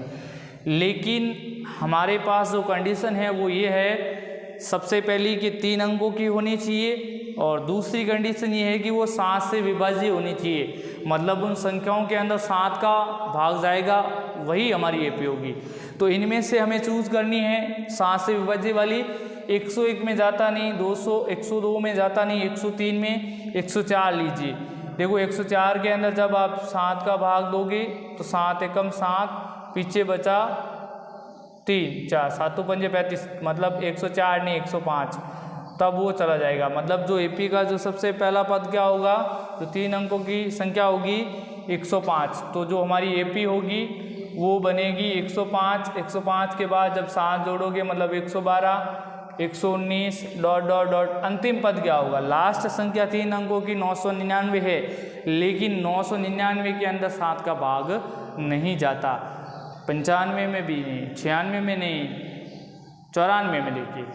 लेकिन हमारे पास जो कंडीशन है वो ये है, सबसे पहली कि 3 अंकों की होनी चाहिए और दूसरी कंडीशन ये है कि वो 7 से विभाज्य होनी चाहिए, मतलब उन संख्याओं के अंदर 7 का भाग जाएगा, वही हमारी एपी होगी। तो इनमें से हमें चूज़ करनी है 7 से विभाज्य वाली। 101 में जाता नहीं, 102 में जाता नहीं, 103 में 104 लीजिए। देखो 104 के अंदर जब आप 7 का भाग दोगे तो 7 एकम 7, पीछे बचा 3 4, 7 पंजे 35, मतलब 104 नहीं 105, तब वो चला जाएगा। मतलब जो एपी का जो सबसे पहला पद क्या होगा, जो 3 अंकों की संख्या होगी 105, तो जो हमारी एपी होगी वो बनेगी 105। 105 के बाद जब 7 जोड़ोगे मतलब 112, 119 डॉट डॉट डॉट, अंतिम पद क्या होगा, लास्ट संख्या 3 अंकों की 999 है, लेकिन 999 के अंदर 7 का भाग नहीं जाता, 95 में भी नहीं, 96 में नहीं, 94 में। देखिए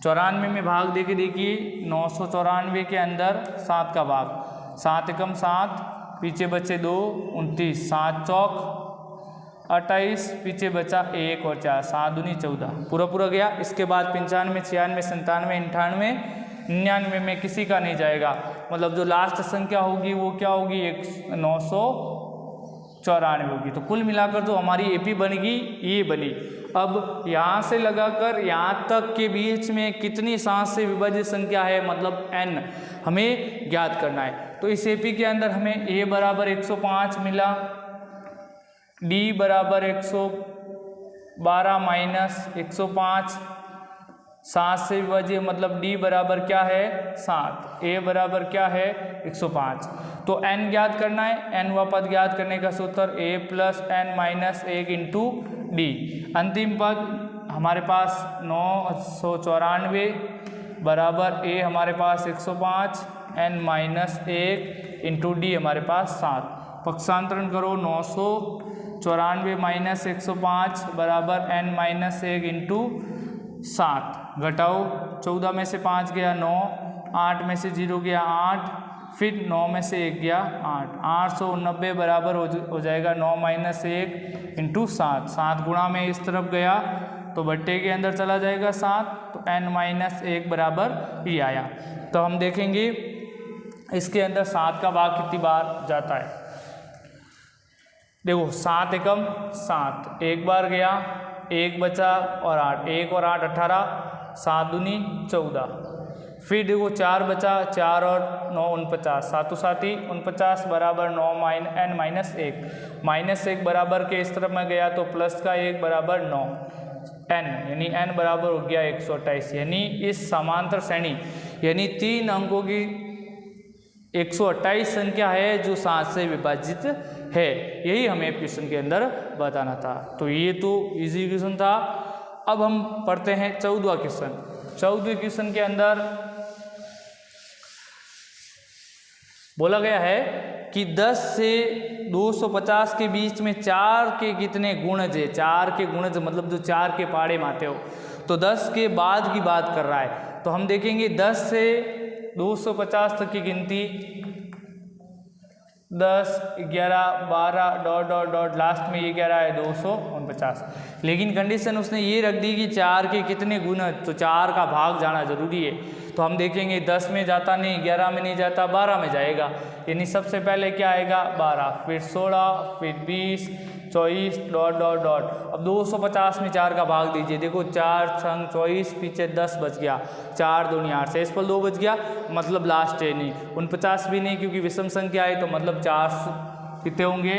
94 में भाग देके देखिए, 994 के अंदर 7 का भाग, 7 एकम 7, पीछे बचे 2 29, 7 चौक 28, पीछे बचा 1 और 4, 7 दूनी 14, पूरा गया। इसके बाद 95 96 97 98 99 में किसी का नहीं जाएगा, मतलब जो लास्ट संख्या होगी वो क्या होगी 994 होगी। तो कुल मिलाकर जो हमारी एपी बनेगी ये बनी। अब यहाँ से लगाकर यहाँ तक के बीच में कितनी 7 से विभाजित संख्या है, मतलब n हमें ज्ञात करना है। तो इस एपी के अंदर हमें a बराबर 105 मिला, d बराबर 112 माइनस 105, 7 से विभाज्य मतलब d बराबर क्या है 7, a बराबर क्या है 105। तो n ज्ञात करना है, n वा पद ज्ञात करने का सूत्र a plus n minus 1 into D. अंतिम पद हमारे पास 994 बराबर a हमारे पास 105, n माइनस 1 इंटू डी हमारे पास 7। पक्षांतरण करो, 94 माइनस 105 बराबर n माइनस 1 इंटू 7। घटाओ 14 में से 5 गया 9, 8 में से 0 गया 8, फिर 9 में से 1 गया 8, 890 बराबर हो जाएगा 9 माइनस 1 इंटू 7। 7 गुणा में इस तरफ गया तो बट्टे के अंदर चला जाएगा 7, तो n माइनस 1 बराबर ये आया। तो हम देखेंगे इसके अंदर 7 का भाग कितनी बार जाता है। देखो 7 एकम 7, एक बार गया, 1 बचा और 8, 1 और 8 18, 7 दूनी 14। फिर देखो 4 बचा, 4 और 9 49, 7 साथी 49 बराबर 9 n माइनस 1। माइनस 1 बराबर के इस तरफ में गया तो प्लस का 1 बराबर 9, n यानी n बराबर हो गया 128। यानी इस समांतर श्रेणी यानी 3 अंकों की 128 संख्या है जो 7 से विभाजित है। यही हमें क्वेश्चन के अंदर बताना था। तो ये तो इजी क्वेश्चन था। अब हम पढ़ते हैं 14वां क्वेश्चन। 14वें क्वेश्चन के अंदर बोला गया है कि 10 से 250 के बीच में 4 के कितने गुणज है। 4 के गुणज मतलब जो 4 के पाड़े में आते हो, तो 10 के बाद की बात कर रहा है। तो हम देखेंगे 10 से 250 तक की गिनती 10, 11, 12 डॉट डॉट डॉट लास्ट में ये कह रहा है 249। लेकिन कंडीशन उसने ये रख दी कि 4 के कितने गुणज, तो 4 का भाग जाना जरूरी है। तो हम देखेंगे 10 में जाता नहीं, 11 में नहीं जाता, 12 में जाएगा। यानी सबसे पहले क्या आएगा 12, फिर 16, फिर 20, 24 डॉट डॉट डॉट। अब 250 में 4 का भाग दीजिए। देखो 4 छंग 24, पीछे 10 बच गया, 4 दूनी 8, शेष पर 2 बच गया, मतलब लास्ट है नहीं। 49 भी नहीं क्योंकि विषम संख्या है, तो मतलब 4 कितने होंगे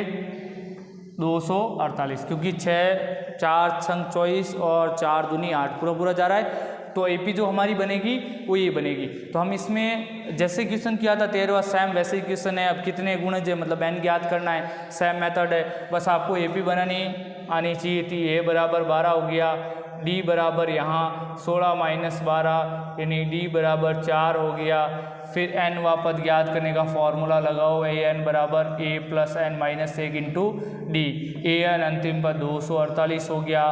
248, क्योंकि 6 4 छंग 24 और 4 दूनी 8 पूरा पूरा जा रहा है। तो एपी जो हमारी बनेगी वो ये बनेगी। तो हम इसमें जैसे क्वेश्चन किया था 13वां सेम वैसे ही क्वेश्चन है। अब कितने गुणज है मतलब n ज्ञात करना है, सेम मेथड है। बस आपको एपी बनानी आनी चाहिए थी। ए बराबर 12 हो गया, डी बराबर यहाँ 16 माइनस 12 यानी डी बराबर 4 हो गया। फिर n वापस ज्ञात करने का फॉर्मूला लगाओ, ए एन बराबर a plus n minus 1 into D. A N अंतिम पर 248 हो गया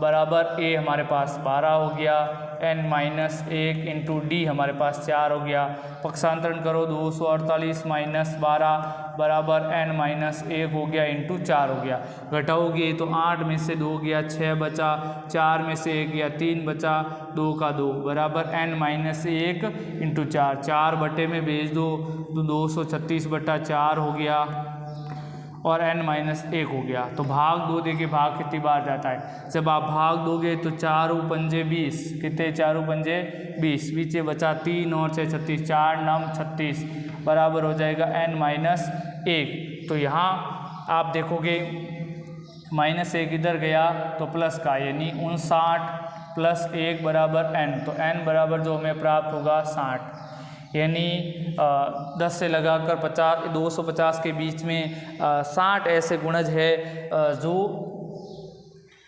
बराबर a हमारे पास 12 हो गया, n माइनस 1 इंटू डी हमारे पास 4 हो गया। पक्षांतरण करो 248 माइनस 12 बराबर n माइनस 1 हो गया इंटू 4 हो गया। घटाओगे तो 8 में से 2 गया, 6 बचा, 4 में से 1 गया, 3 बचा, 2 का 2 बराबर n माइनस 1 इंटू 4। 4 बटे में भेज दो तो 236 बटा 4 हो गया और n माइनस 1 हो गया। तो भाग 2 देखिए भाग कितनी बार जाता है। जब आप भाग दोगे तो 4 पंजे 20, कितने 4 पंजे 20, पीछे बचा 3 और 6 36, 4 9 36 बराबर हो जाएगा n माइनस 1। तो यहाँ आप देखोगे माइनस 1 इधर गया तो प्लस का यानी 59 प्लस 1 बराबर n। तो n बराबर जो हमें प्राप्त होगा 60। यानी 10 से लगाकर 50 250 के बीच में 60 ऐसे गुणज है जो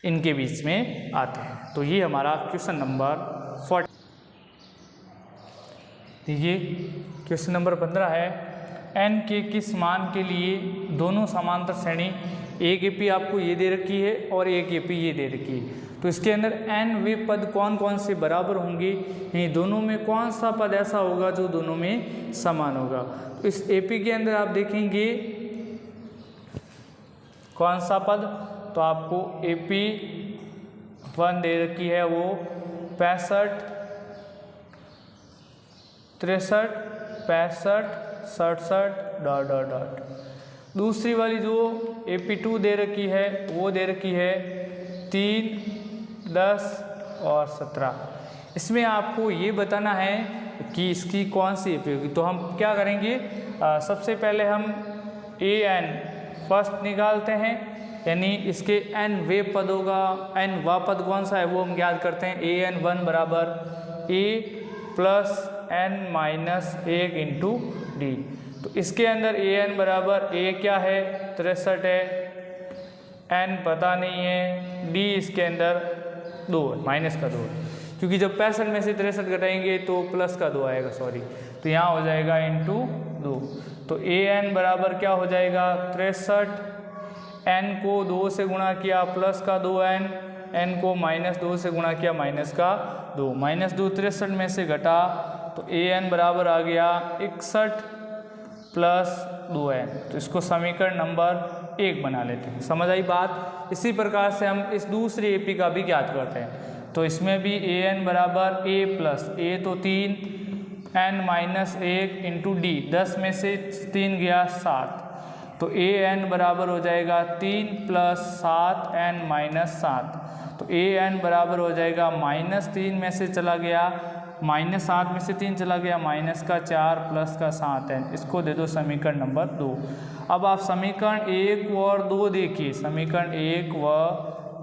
इनके बीच में आते हैं। तो ये हमारा क्वेश्चन नंबर 40। देखिए क्वेश्चन नंबर 15 है n के किस मान के लिए दोनों समांतर श्रेणी, एक एपी आपको ये दे रखी है और एक एपी ये दे रखी है। तो इसके अंदर n वे पद कौन कौन से बराबर होंगे, ये दोनों में कौन सा पद ऐसा होगा जो दोनों में समान होगा। तो इस एपी के अंदर आप देखेंगे कौन सा पद, तो आपको एपी 1 दे रखी है वो 65 63 65 67 डॉट डॉट डॉट। दूसरी वाली जो एपी 2 दे रखी है वो दे रखी है 3 10 और 17। इसमें आपको ये बताना है कि इसकी कौन सी एपी होगी। तो हम क्या करेंगे, सबसे पहले हम ए एन फर्स्ट निकालते हैं, यानी इसके n वे पद होगा, n वा पद कौन सा है वो हम ज्ञात करते हैं। ए एन 1 बराबर a plus n minus 1 into D. तो इसके अंदर ए एन बराबर a क्या है 63 है, n पता नहीं है, d इसके अंदर 2 है, माइनस का 2 है, क्योंकि जब 65 में से 63 घटाएंगे तो प्लस का 2 आएगा, सॉरी। तो यहाँ हो जाएगा इंटू 2। तो ए एन बराबर क्या हो जाएगा 63 n को 2 से गुणा किया प्लस का 2n, n को -2 से गुणा किया माइनस का 2, -2 63 में से घटा तो an बराबर आ गया 61 प्लस 2n। तो इसको समीकरण नंबर 1 बना लेते हैं। समझ आई बात। इसी प्रकार से हम इस दूसरी एपी का भी ज्ञात करते हैं। तो इसमें भी an बराबर a प्लस a तो 3 n माइनस 1 इंटू डी, 10 में से 3 गया 7, तो an बराबर हो जाएगा 3 प्लस 7n माइनस 7। तो an बराबर हो जाएगा -3 में से चला गया -7 में से 3 चला गया माइनस का 4 प्लस का 7n। इसको दे दो समीकरण नंबर 2। अब आप समीकरण 1 और 2 देखिए। समीकरण 1 व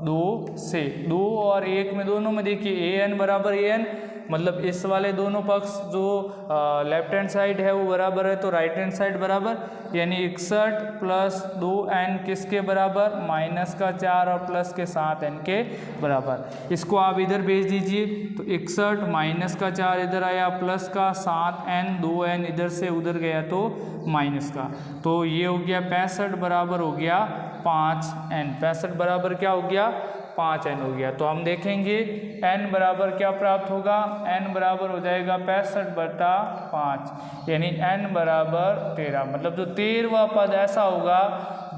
2 से 2 और 1 में दोनों में देखिए an बराबर an, मतलब इस वाले दोनों पक्ष जो लेफ्ट हैंड साइड है वो बराबर है, तो राइट हैंड साइड बराबर, यानी 61 प्लस 2n किसके बराबर, माइनस का 4 और प्लस के 7n के बराबर। इसको आप इधर भेज दीजिए, तो 61 माइनस का 4 इधर आया, प्लस का 7n, 2n इधर से उधर गया तो माइनस का, तो ये हो गया 65 बराबर हो गया 5n। 65 बराबर क्या हो गया, 5n हो गया। तो हम देखेंगे n बराबर क्या प्राप्त होगा, n बराबर हो जाएगा 65/5, यानी n बराबर 13। मतलब जो 13वां पद ऐसा होगा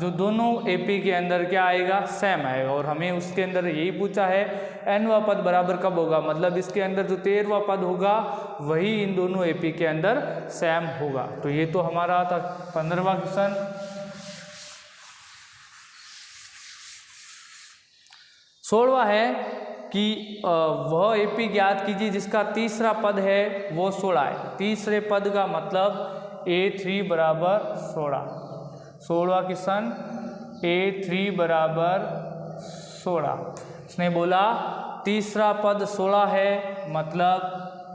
जो दोनों एपी के अंदर क्या आएगा, सेम आएगा। और हमें उसके अंदर यही पूछा है nवां पद बराबर कब होगा, मतलब इसके अंदर जो 13वां पद होगा वही इन दोनों एपी के अंदर सेम होगा। तो ये तो हमारा था 15वां क्वेश्चन। 16वां है कि वह एपी ज्ञात कीजिए जिसका तीसरा पद है वो 16 है। तीसरे पद का मतलब a3 बराबर 16। 16वां क्वेश्चन a3 बराबर 16। इसने बोला तीसरा पद 16 है, मतलब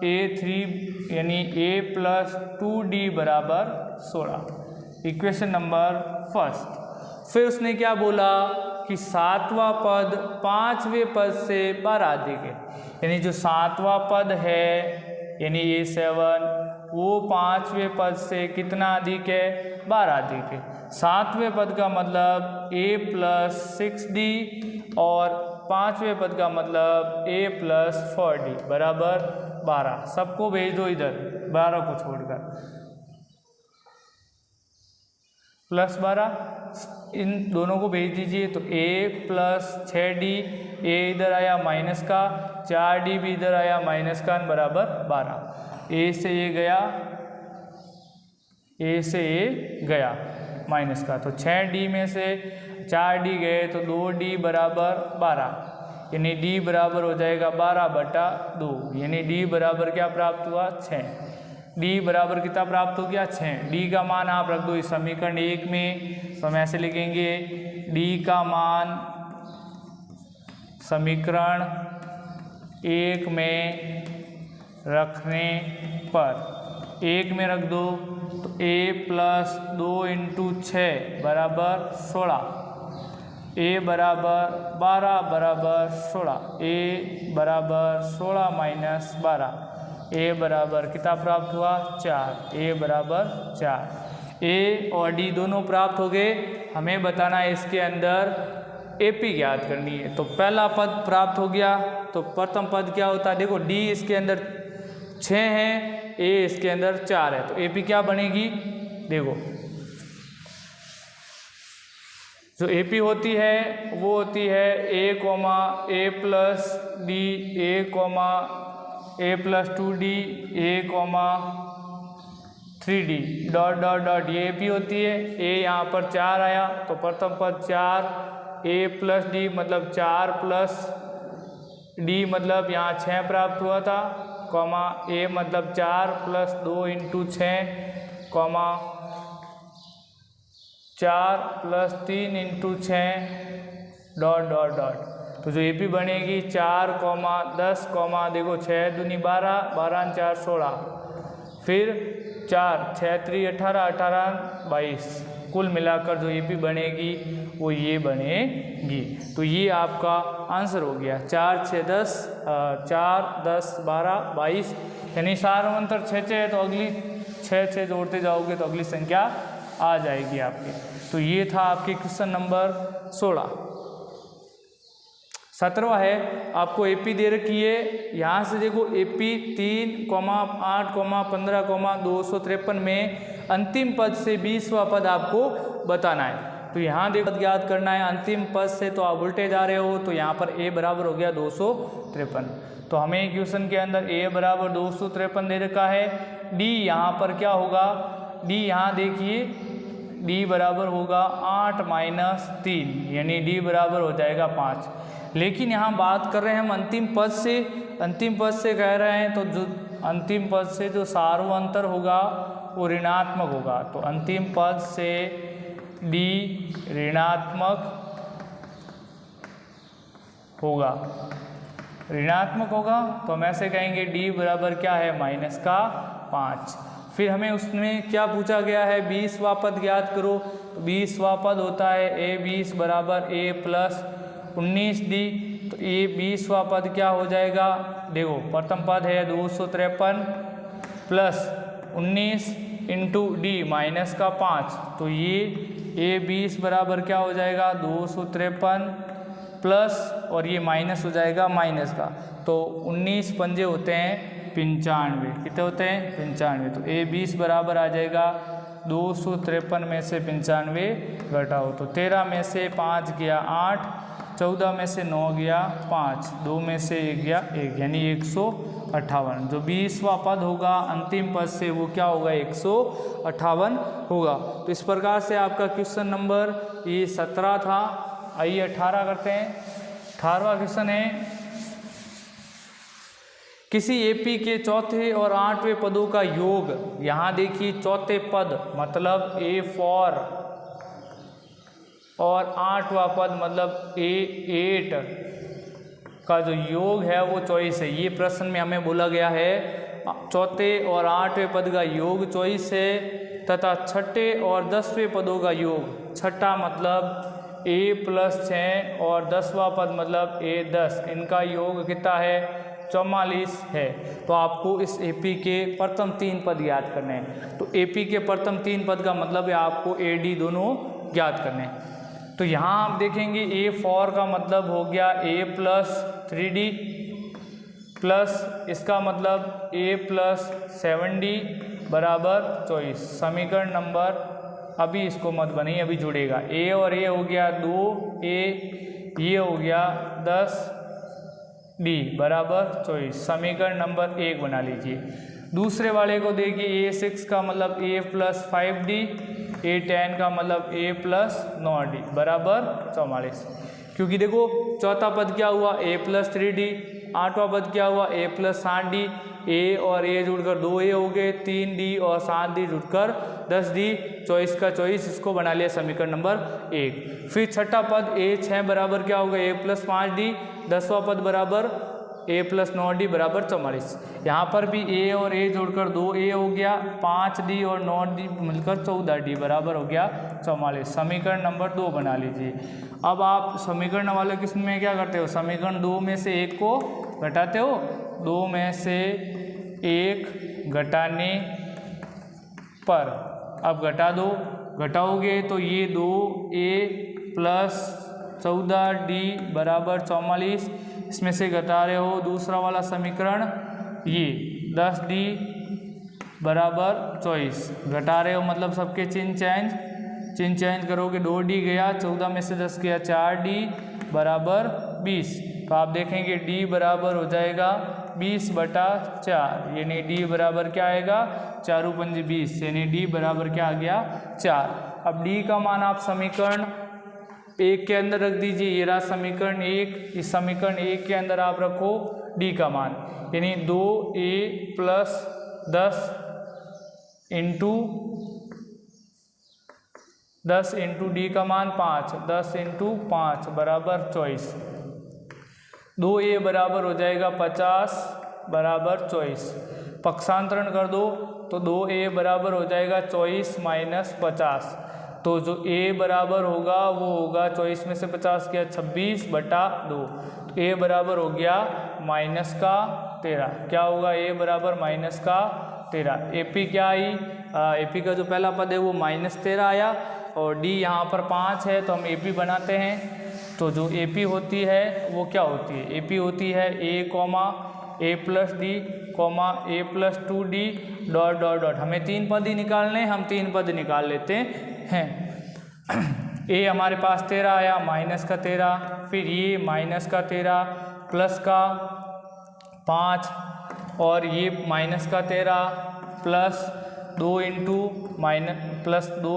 a3 यानी a प्लस 2d बराबर 16। Equation number first. फिर उसने क्या बोला कि सातवां पद पांचवें पद से 12 अधिक है, यानी जो सातवां पद है यानी a7 वो पांचवें पद से कितना अधिक है, 12 अधिक है। सातवें पद का मतलब a प्लस 6d और पांचवें पद का मतलब a प्लस 4d बराबर 12। सबको भेज दो इधर 12 को छोड़कर, प्लस 12 इन दोनों को भेज दीजिए। तो a प्लस 6d, a इधर आया माइनस का, 4d भी इधर आया माइनस का, बराबर 12। a से a गया, a से a गया माइनस का, तो 6d में से 4d गए तो 2d बराबर 12, यानी d बराबर हो जाएगा 12/2, यानी d बराबर क्या प्राप्त हुआ, 6। d बराबर कितना प्राप्त हो गया, 6। d का मान आप रख दो इस समीकरण 1 में, तो हम ऐसे लिखेंगे d का मान समीकरण 1 में रखने पर 1 में रख दो तो a प्लस 2 इंटू 6 बराबर 16, a बराबर 12 बराबर 16, a बराबर 16 माइनस 12, a बराबर कितना प्राप्त हुआ, 4। a बराबर 4। a और d दोनों प्राप्त हो गए। हमें बताना है इसके अंदर एपी ज्ञात करनी है। तो पहला पद प्राप्त हो गया, तो प्रथम पद क्या होता है, देखो d इसके अंदर 6 है, a इसके अंदर 4 है, तो एपी क्या बनेगी, देखो जो एपी होती है वो होती है a plus d, a plus 2d, a 3d dot dot dot, ये एपी होती है। a यहाँ पर 4 आया तो प्रथम पद 4, a प्लस d मतलब 4 प्लस d मतलब यहाँ 6 प्राप्त हुआ था, कॉमा a मतलब 4 plus 2 into 6, comma 4 plus 3 into 6 dot dot dot. तो जो एपी बनेगी 4, 10, देखो 6 दूनी 12, 12 4 16, फिर 4 6 3 18, 18 22, कुल मिलाकर जो एपी बनेगी वो ये बनेगी। तो ये आपका आंसर हो गया 4 6 10, 4 10 12 22, यानी सारवंतर 6 है, तो अगली 6 जोड़ते जाओगे तो अगली संख्या आ जाएगी आपकी। तो ये था आपके क्वेश्चन नंबर 16। 17वां है आपको एपी दे रखी है, यहाँ से देखो एपी 3,8,15,253 में अंतिम पद से 20वां पद आपको बताना है। तो यहाँ देखो याद करना है अंतिम पद से, तो आप उल्टे जा रहे हो, तो यहाँ पर a बराबर हो गया 253। तो हमें क्वेश्चन के अंदर a बराबर 253 दे रखा है। d यहाँ पर क्या होगा, d यहाँ देखिए d बराबर होगा 8 - 3 यानी d बराबर हो जाएगा 5। लेकिन यहाँ बात कर रहे हैं हम अंतिम पद से, अंतिम पद से कह रहे हैं, तो जो अंतिम पद से जो सार्वंतर होगा वो ऋणात्मक होगा। तो अंतिम पद से d ऋणात्मक होगा, ऋणात्मक होगा, तो हम ऐसे कहेंगे d बराबर क्या है -5। फिर हमें उसमें क्या पूछा गया है, 20वां पद ज्ञात करो। तो 20वां पद होता है a20 बराबर a + 19d। तो ये 20वां पद क्या हो जाएगा, देखो प्रथम पद है 253 + 19 इंटू d -5। तो ये a20 बराबर क्या हो जाएगा 253 प्लस और ये माइनस हो जाएगा माइनस का। तो 19 पंजे होते हैं 95, कितने होते हैं 95। तो a20 बराबर आ जाएगा 253 में से 95 घटाओ, तो 13 में से 5 गया 8, 14 में से 9 गया 5, 2 में से 1 गया 1 यानी 158। जो 20वां पद होगा अंतिम पद से वो क्या होगा 158 होगा। तो इस प्रकार से आपका क्वेश्चन नंबर ये 17 था। आइए 18 करते हैं। 18वां क्वेश्चन है, किसी एपी के चौथे और 8वें पदों का योग। यहाँ देखिए चौथे पद मतलब A4 और 8वां पद मतलब A8 का जो योग है वो 24 है। ये प्रश्न में हमें बोला गया है चौथे और 8वें पद का योग 24 है तथा छठे और 10वें पदों का योग, छठा मतलब A + 6 और 10वां पद मतलब A10, इनका योग कितना है 44 है। तो आपको इस एपी के प्रथम 3 पद ज्ञात करने हैं। तो एपी के प्रथम 3 पद का मतलब है आपको AD दोनों ज्ञात करने हैं। तो यहाँ आप देखेंगे A4 का मतलब हो गया A + 3D प्लस इसका मतलब A + 7D बराबर 24। समीकरण नंबर अभी इसको मत बनाइए, अभी जुड़ेगा। A और A हो गया 2A, ये हो गया 10D बराबर 24। समीकरण नंबर 1 बना लीजिए। दूसरे वाले को देखिए A6 का मतलब A + 5D, A10 का मतलब A + 9D बराबर 44। क्योंकि देखो चौथा पद क्या हुआ A + 3D, 8वां पद क्या हुआ A + 7D, A और A जुड़कर 2A हो गए, 3D और 7D जुड़कर 10D, 24 का 24, इसको बना लिया समीकरण नंबर 1। फिर छठा पद A6 बराबर क्या होगा A + 5D, 10वां पद बराबर A + 9D बराबर 44। यहाँ पर भी A और A जोड़कर 2A हो गया, 5D और 9D मिलकर 14D बराबर हो गया 44। समीकरण नंबर 2 बना लीजिए। अब आप समीकरण वाले किस्म में क्या करते हो, समीकरण 2 में से 1 को घटाते हो, 2 में से 1 घटाने पर अब घटा दो, घटाओगे तो ये 2A + 14D बराबर 44, इसमें से घटा रहे हो दूसरा वाला समीकरण ये 10D बराबर 24, घटा रहे हो मतलब सबके चिन्ह चेंज करोगे, 2D गया, 14 में से 10 गया 4D बराबर 20। तो आप देखेंगे D बराबर हो जाएगा 20/4 यानी D बराबर क्या आएगा 4 × 20 यानी D बराबर क्या आ गया 4। अब D का मान आप समीकरण 1 के अंदर रख दीजिए, ये रहा समीकरण 1। इस समीकरण 1 के अंदर आप रखो D का मान यानी 2A + 10 × D का मान 5, 10 × 5 बराबर 24। 2A बराबर हो जाएगा 50 बराबर 24। पक्षांतरण कर दो तो 2A बराबर हो जाएगा 24 - 50। तो जो A बराबर होगा वो होगा 24 में से 50 किया 26/2। तो A बराबर हो गया -13। क्या होगा A बराबर -13। AP क्या आई, AP का जो पहला पद है वो -13 आया। और डी यहाँ पर 5 है, तो हम AP बनाते हैं। तो जो AP होती है वो क्या होती है, AP होती है A plus D A+2D dot dot dot. हमें 3 पद ही निकालने हैं, हम 3 पद निकाल लेते हैं। A हमारे पास 13 आया, माइनस का 13, फिर ये माइनस का 13 प्लस का 5, और ये माइनस का 13 प्लस 2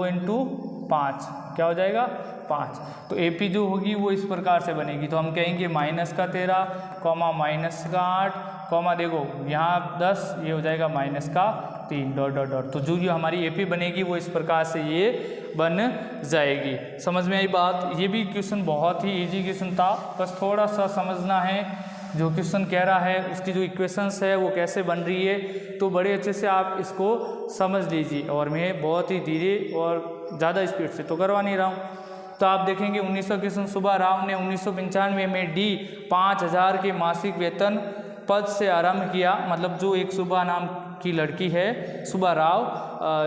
इंटू 5 क्या हो जाएगा 5। तो AP जो होगी वो इस प्रकार से बनेगी। तो हम कहेंगे माइनस का 13 माइनस का 8 देखो यहाँ 10, ये हो जाएगा माइनस का 3 डॉट डॉट डॉट। तो जो हमारी AP बनेगी वो इस प्रकार से ये बन जाएगी। समझ में आई बात। ये भी क्वेश्चन बहुत ही इजी क्वेश्चन था, बस थोड़ा सा समझना है जो क्वेश्चन कह रहा है उसकी जो इक्वेशंस है वो कैसे बन रही है, तो बड़े अच्छे से आप इसको समझ लीजिए। और मैं बहुत ही धीरे और ज़्यादा स्पीड से तो करवा नहीं रहा हूँ। तो आप देखेंगे 1900 क्वेश्चन सुबह राव ने 1995 में डी 5000 के मासिक वेतन पद से आरंभ किया। मतलब जो एक सुबह नाम की लड़की है, सुबह राव,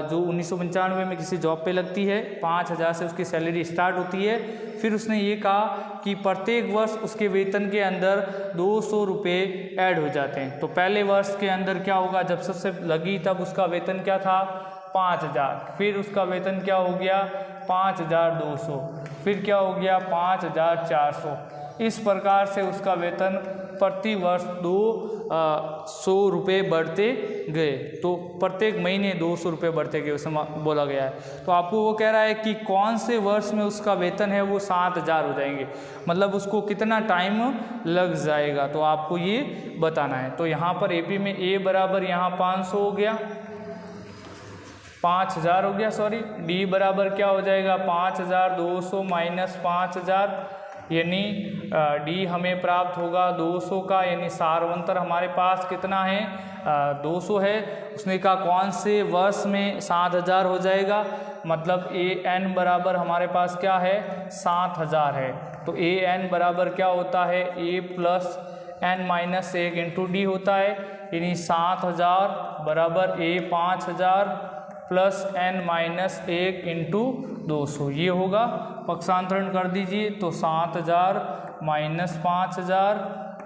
जो 1995 में किसी जॉब पे लगती है, 5000 से उसकी सैलरी स्टार्ट होती है। फिर उसने ये कहा कि प्रत्येक वर्ष उसके वेतन के अंदर 200 रुपये ऐड हो जाते हैं। तो पहले वर्ष के अंदर क्या होगा, जब सबसे लगी तब उसका वेतन क्या था 5000, फिर उसका वेतन क्या हो गया 5200, फिर क्या हो गया 5400। इस प्रकार से उसका वेतन प्रति वर्ष 200 रुपये बढ़ते गए। तो प्रत्येक महीने 200 रुपये बढ़ते गए उसमें बोला गया है। तो आपको वो कह रहा है कि कौन से वर्ष में उसका वेतन है वो 7000 हो जाएंगे, मतलब उसको कितना टाइम लग जाएगा, तो आपको ये बताना है। तो यहाँ पर AP में A बराबर यहाँ 500 हो गया, 5000 हो गया, सॉरी। D बराबर क्या हो जाएगा 5200 माइनस 5000, यानी D हमें प्राप्त होगा 200 का, यानी सारवंतर हमारे पास कितना है 200 है। उसने कहा कौन से वर्ष में 7000 हो जाएगा, मतलब AN बराबर हमारे पास क्या है 7000 है। तो AN बराबर क्या होता है A plus N minus 1 into D होता है, यानी 7000 बराबर A 5000 plus N minus 1 into 200, ये होगा। पक्षांतरण कर दीजिए तो 7000 माइनस 5000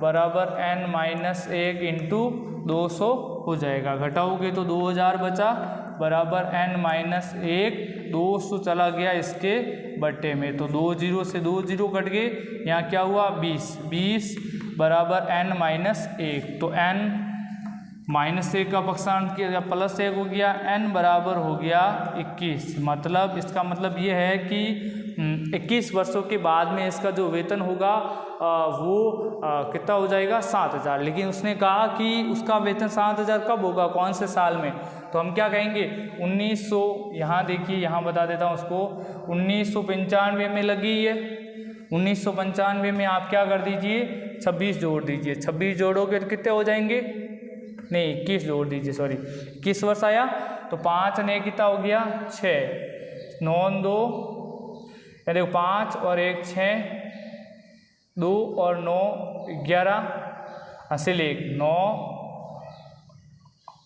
बराबर N माइनस 1 इंटू 200 हो जाएगा। घटाओगे तो 2000 बचा बराबर N माइनस 1, 200 चला गया इसके बट्टे में, तो 2 0 से 2 0 कट गए। यहाँ क्या हुआ 20 बराबर N माइनस 1, तो N माइनस 1 का पक्षांतर किया प्लस 1 हो गया, N बराबर हो गया 21। मतलब इसका मतलब ये है कि 21 वर्षों के बाद में इसका जो वेतन होगा वो कितना हो जाएगा 7000। लेकिन उसने कहा कि उसका वेतन 7000 कब होगा, कौन से साल में, तो हम क्या कहेंगे 1900, यहाँ देखिए यहाँ बता देता हूँ उसको, 1995 में लगी है। 1995 में आप क्या कर दीजिए 26 जोड़ दीजिए, 26 जोड़ोगे तो कितने हो जाएंगे, नहीं 21 जोड़ दीजिए, सॉरी 21 वर्ष आया। तो 5 ने कितना हो गया 6, 9 2, देखो 5 और 1 6, 2 और 9 11, हासिल 1 9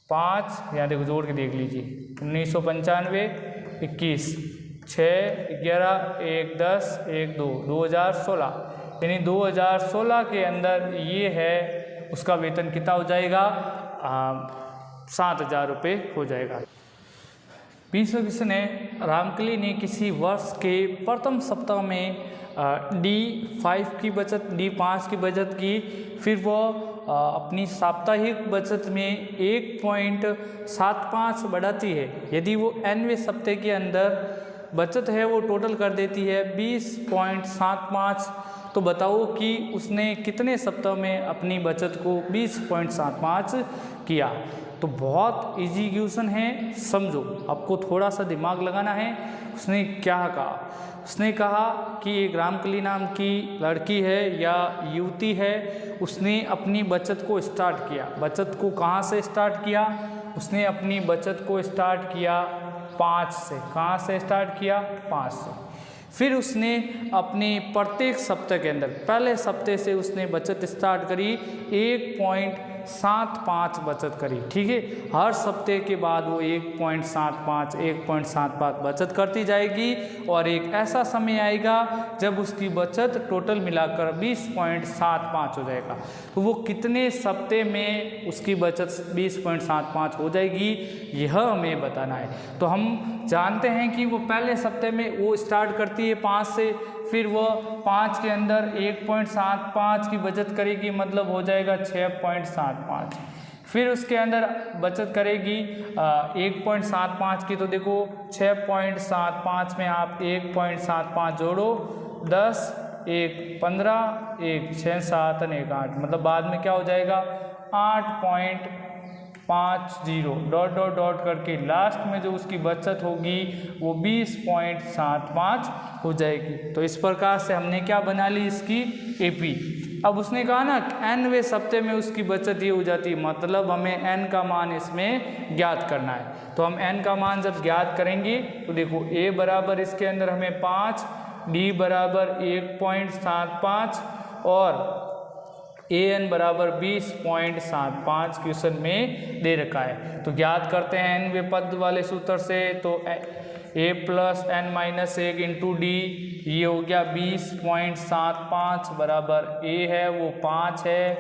5, यहाँ देखो जोड़ के देख लीजिए 1995 21 6 11 1 10 1 2 2016, यानी 2016 के अंदर ये है उसका वेतन कितना हो जाएगा 7000 रुपये हो जाएगा। 20वां क्वेश्चन है, रामकली ने किसी वर्ष के प्रथम सप्ताह में D5 की बचत D5 की बचत की, फिर वह अपनी साप्ताहिक बचत में 1.75 बढ़ाती है। यदि वो nवें सप्ताह के अंदर बचत है वो टोटल कर देती है 20.75, तो बताओ कि उसने कितने सप्ताह में अपनी बचत को 20.75 किया। तो बहुत इजी क्वेश्चन है, समझो, आपको थोड़ा सा दिमाग लगाना है। उसने क्या कहा, उसने कहा कि एक रामकली नाम की लड़की है या युवती है, उसने अपनी बचत को स्टार्ट किया। बचत को कहाँ से स्टार्ट किया, उसने अपनी बचत को स्टार्ट किया 5 से। कहाँ से स्टार्ट किया 5 से। फिर उसने अपने प्रत्येक सप्ताह के अंदर, पहले सप्ताह से उसने बचत स्टार्ट करी 1.75 बचत करी। ठीक है, हर सप्ते के बाद वो 1.75 बचत करती जाएगी और एक ऐसा समय आएगा जब उसकी बचत टोटल मिलाकर 20.75 हो जाएगा। तो वो कितने सप्ते में उसकी बचत 20.75 हो जाएगी यह हमें बताना है। तो हम जानते हैं कि वो पहले सप्ते में वो स्टार्ट करती है 5 से, फिर वह 5 के अंदर 1.75 की बचत करेगी, मतलब हो जाएगा 6.75। फिर उसके अंदर बचत करेगी 1.75 की, तो देखो 6.75 में आप 1.75 जोड़ो, 10, 1, 15, 1, 6, 7, 1, 8, मतलब बाद में क्या हो जाएगा 8.50 डॉट डॉट डॉट करके लास्ट में जो उसकी बचत होगी वो 20.75 हो जाएगी। तो इस प्रकार से हमने क्या बना ली इसकी एपी। अब उसने कहा ना nवें सप्ते में उसकी बचत ये हो जाती है, मतलब हमें n का मान इसमें ज्ञात करना है। तो हम n का मान जब ज्ञात करेंगे तो देखो a बराबर इसके अंदर हमें 5, d बराबर 1.75 और an बराबर 20.75 क्वेश्चन में दे रखा है। तो ज्ञात करते हैं nवें पद वाले सूत्र से, तो a plus n minus 1 into D, ये हो गया 20.75 बराबर a है वो 5 है,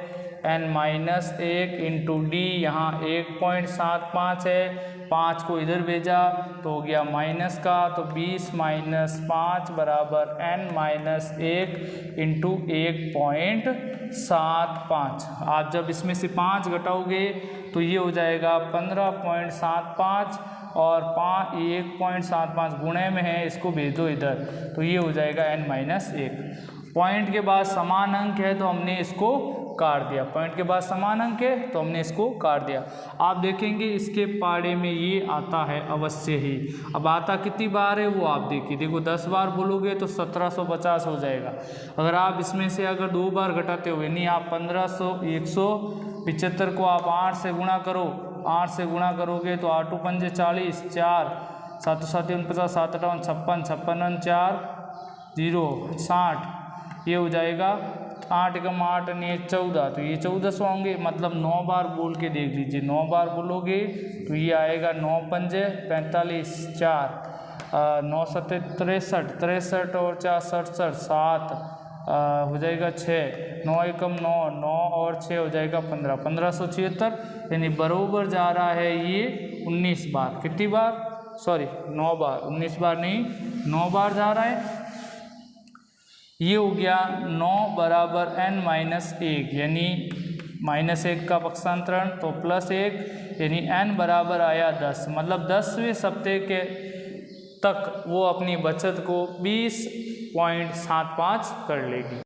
n माइनस 1 इंटू डी यहाँ 1.75 है, 5 को इधर भेजा तो हो गया माइनस का, तो 20 माइनस 5 बराबर n माइनस 1 इंटू 1.75। आप जब इसमें से 5 घटाओगे तो ये हो जाएगा 15.75 और 1.75 गुणे में है, इसको भेज दो इधर, तो ये हो जाएगा n माइनस 1। पॉइंट के बाद समान अंक है तो हमने इसको काट दिया, पॉइंट के बाद समान अंक है तो हमने इसको काट दिया। आप देखेंगे इसके पाड़े में ये आता है अवश्य ही। अब आता कितनी बार है वो आप देखिए, देखो 10 बार बोलोगे तो 1750 हो जाएगा। अगर आप इसमें से अगर 2 बार घटाते हो यानी आप 175 को आप 8 से गुणा करो, 8 से गुणा करोगे तो 8 पंजे 40, 4 7 7 49, 7 58 56, 56 4 0 60, ये हो जाएगा 8 कम 8 नहीं 14, तो ये 1400 होंगे, मतलब 9 बार बोल के देख लीजिए। 9 बार बोलोगे तो ये आएगा 9 पंजे 45, 4 9 7 63, 63 और 4 67, 7 हो जाएगा 6, 9 एकम 9, 9 और 6 हो जाएगा 15, 1576, यानी बरोबर जा रहा है ये 19 बार। कितनी बार, सॉरी 9 बार, 19 बार नहीं 9 बार जा रहा है। ये हो गया 9 बराबर n माइनस 1, यानी -1 का पक्षांतरण तो +1, यानी n बराबर आया 10, मतलब 10वें सप्ते के तक वो अपनी बचत को 20.75 कर लेगी।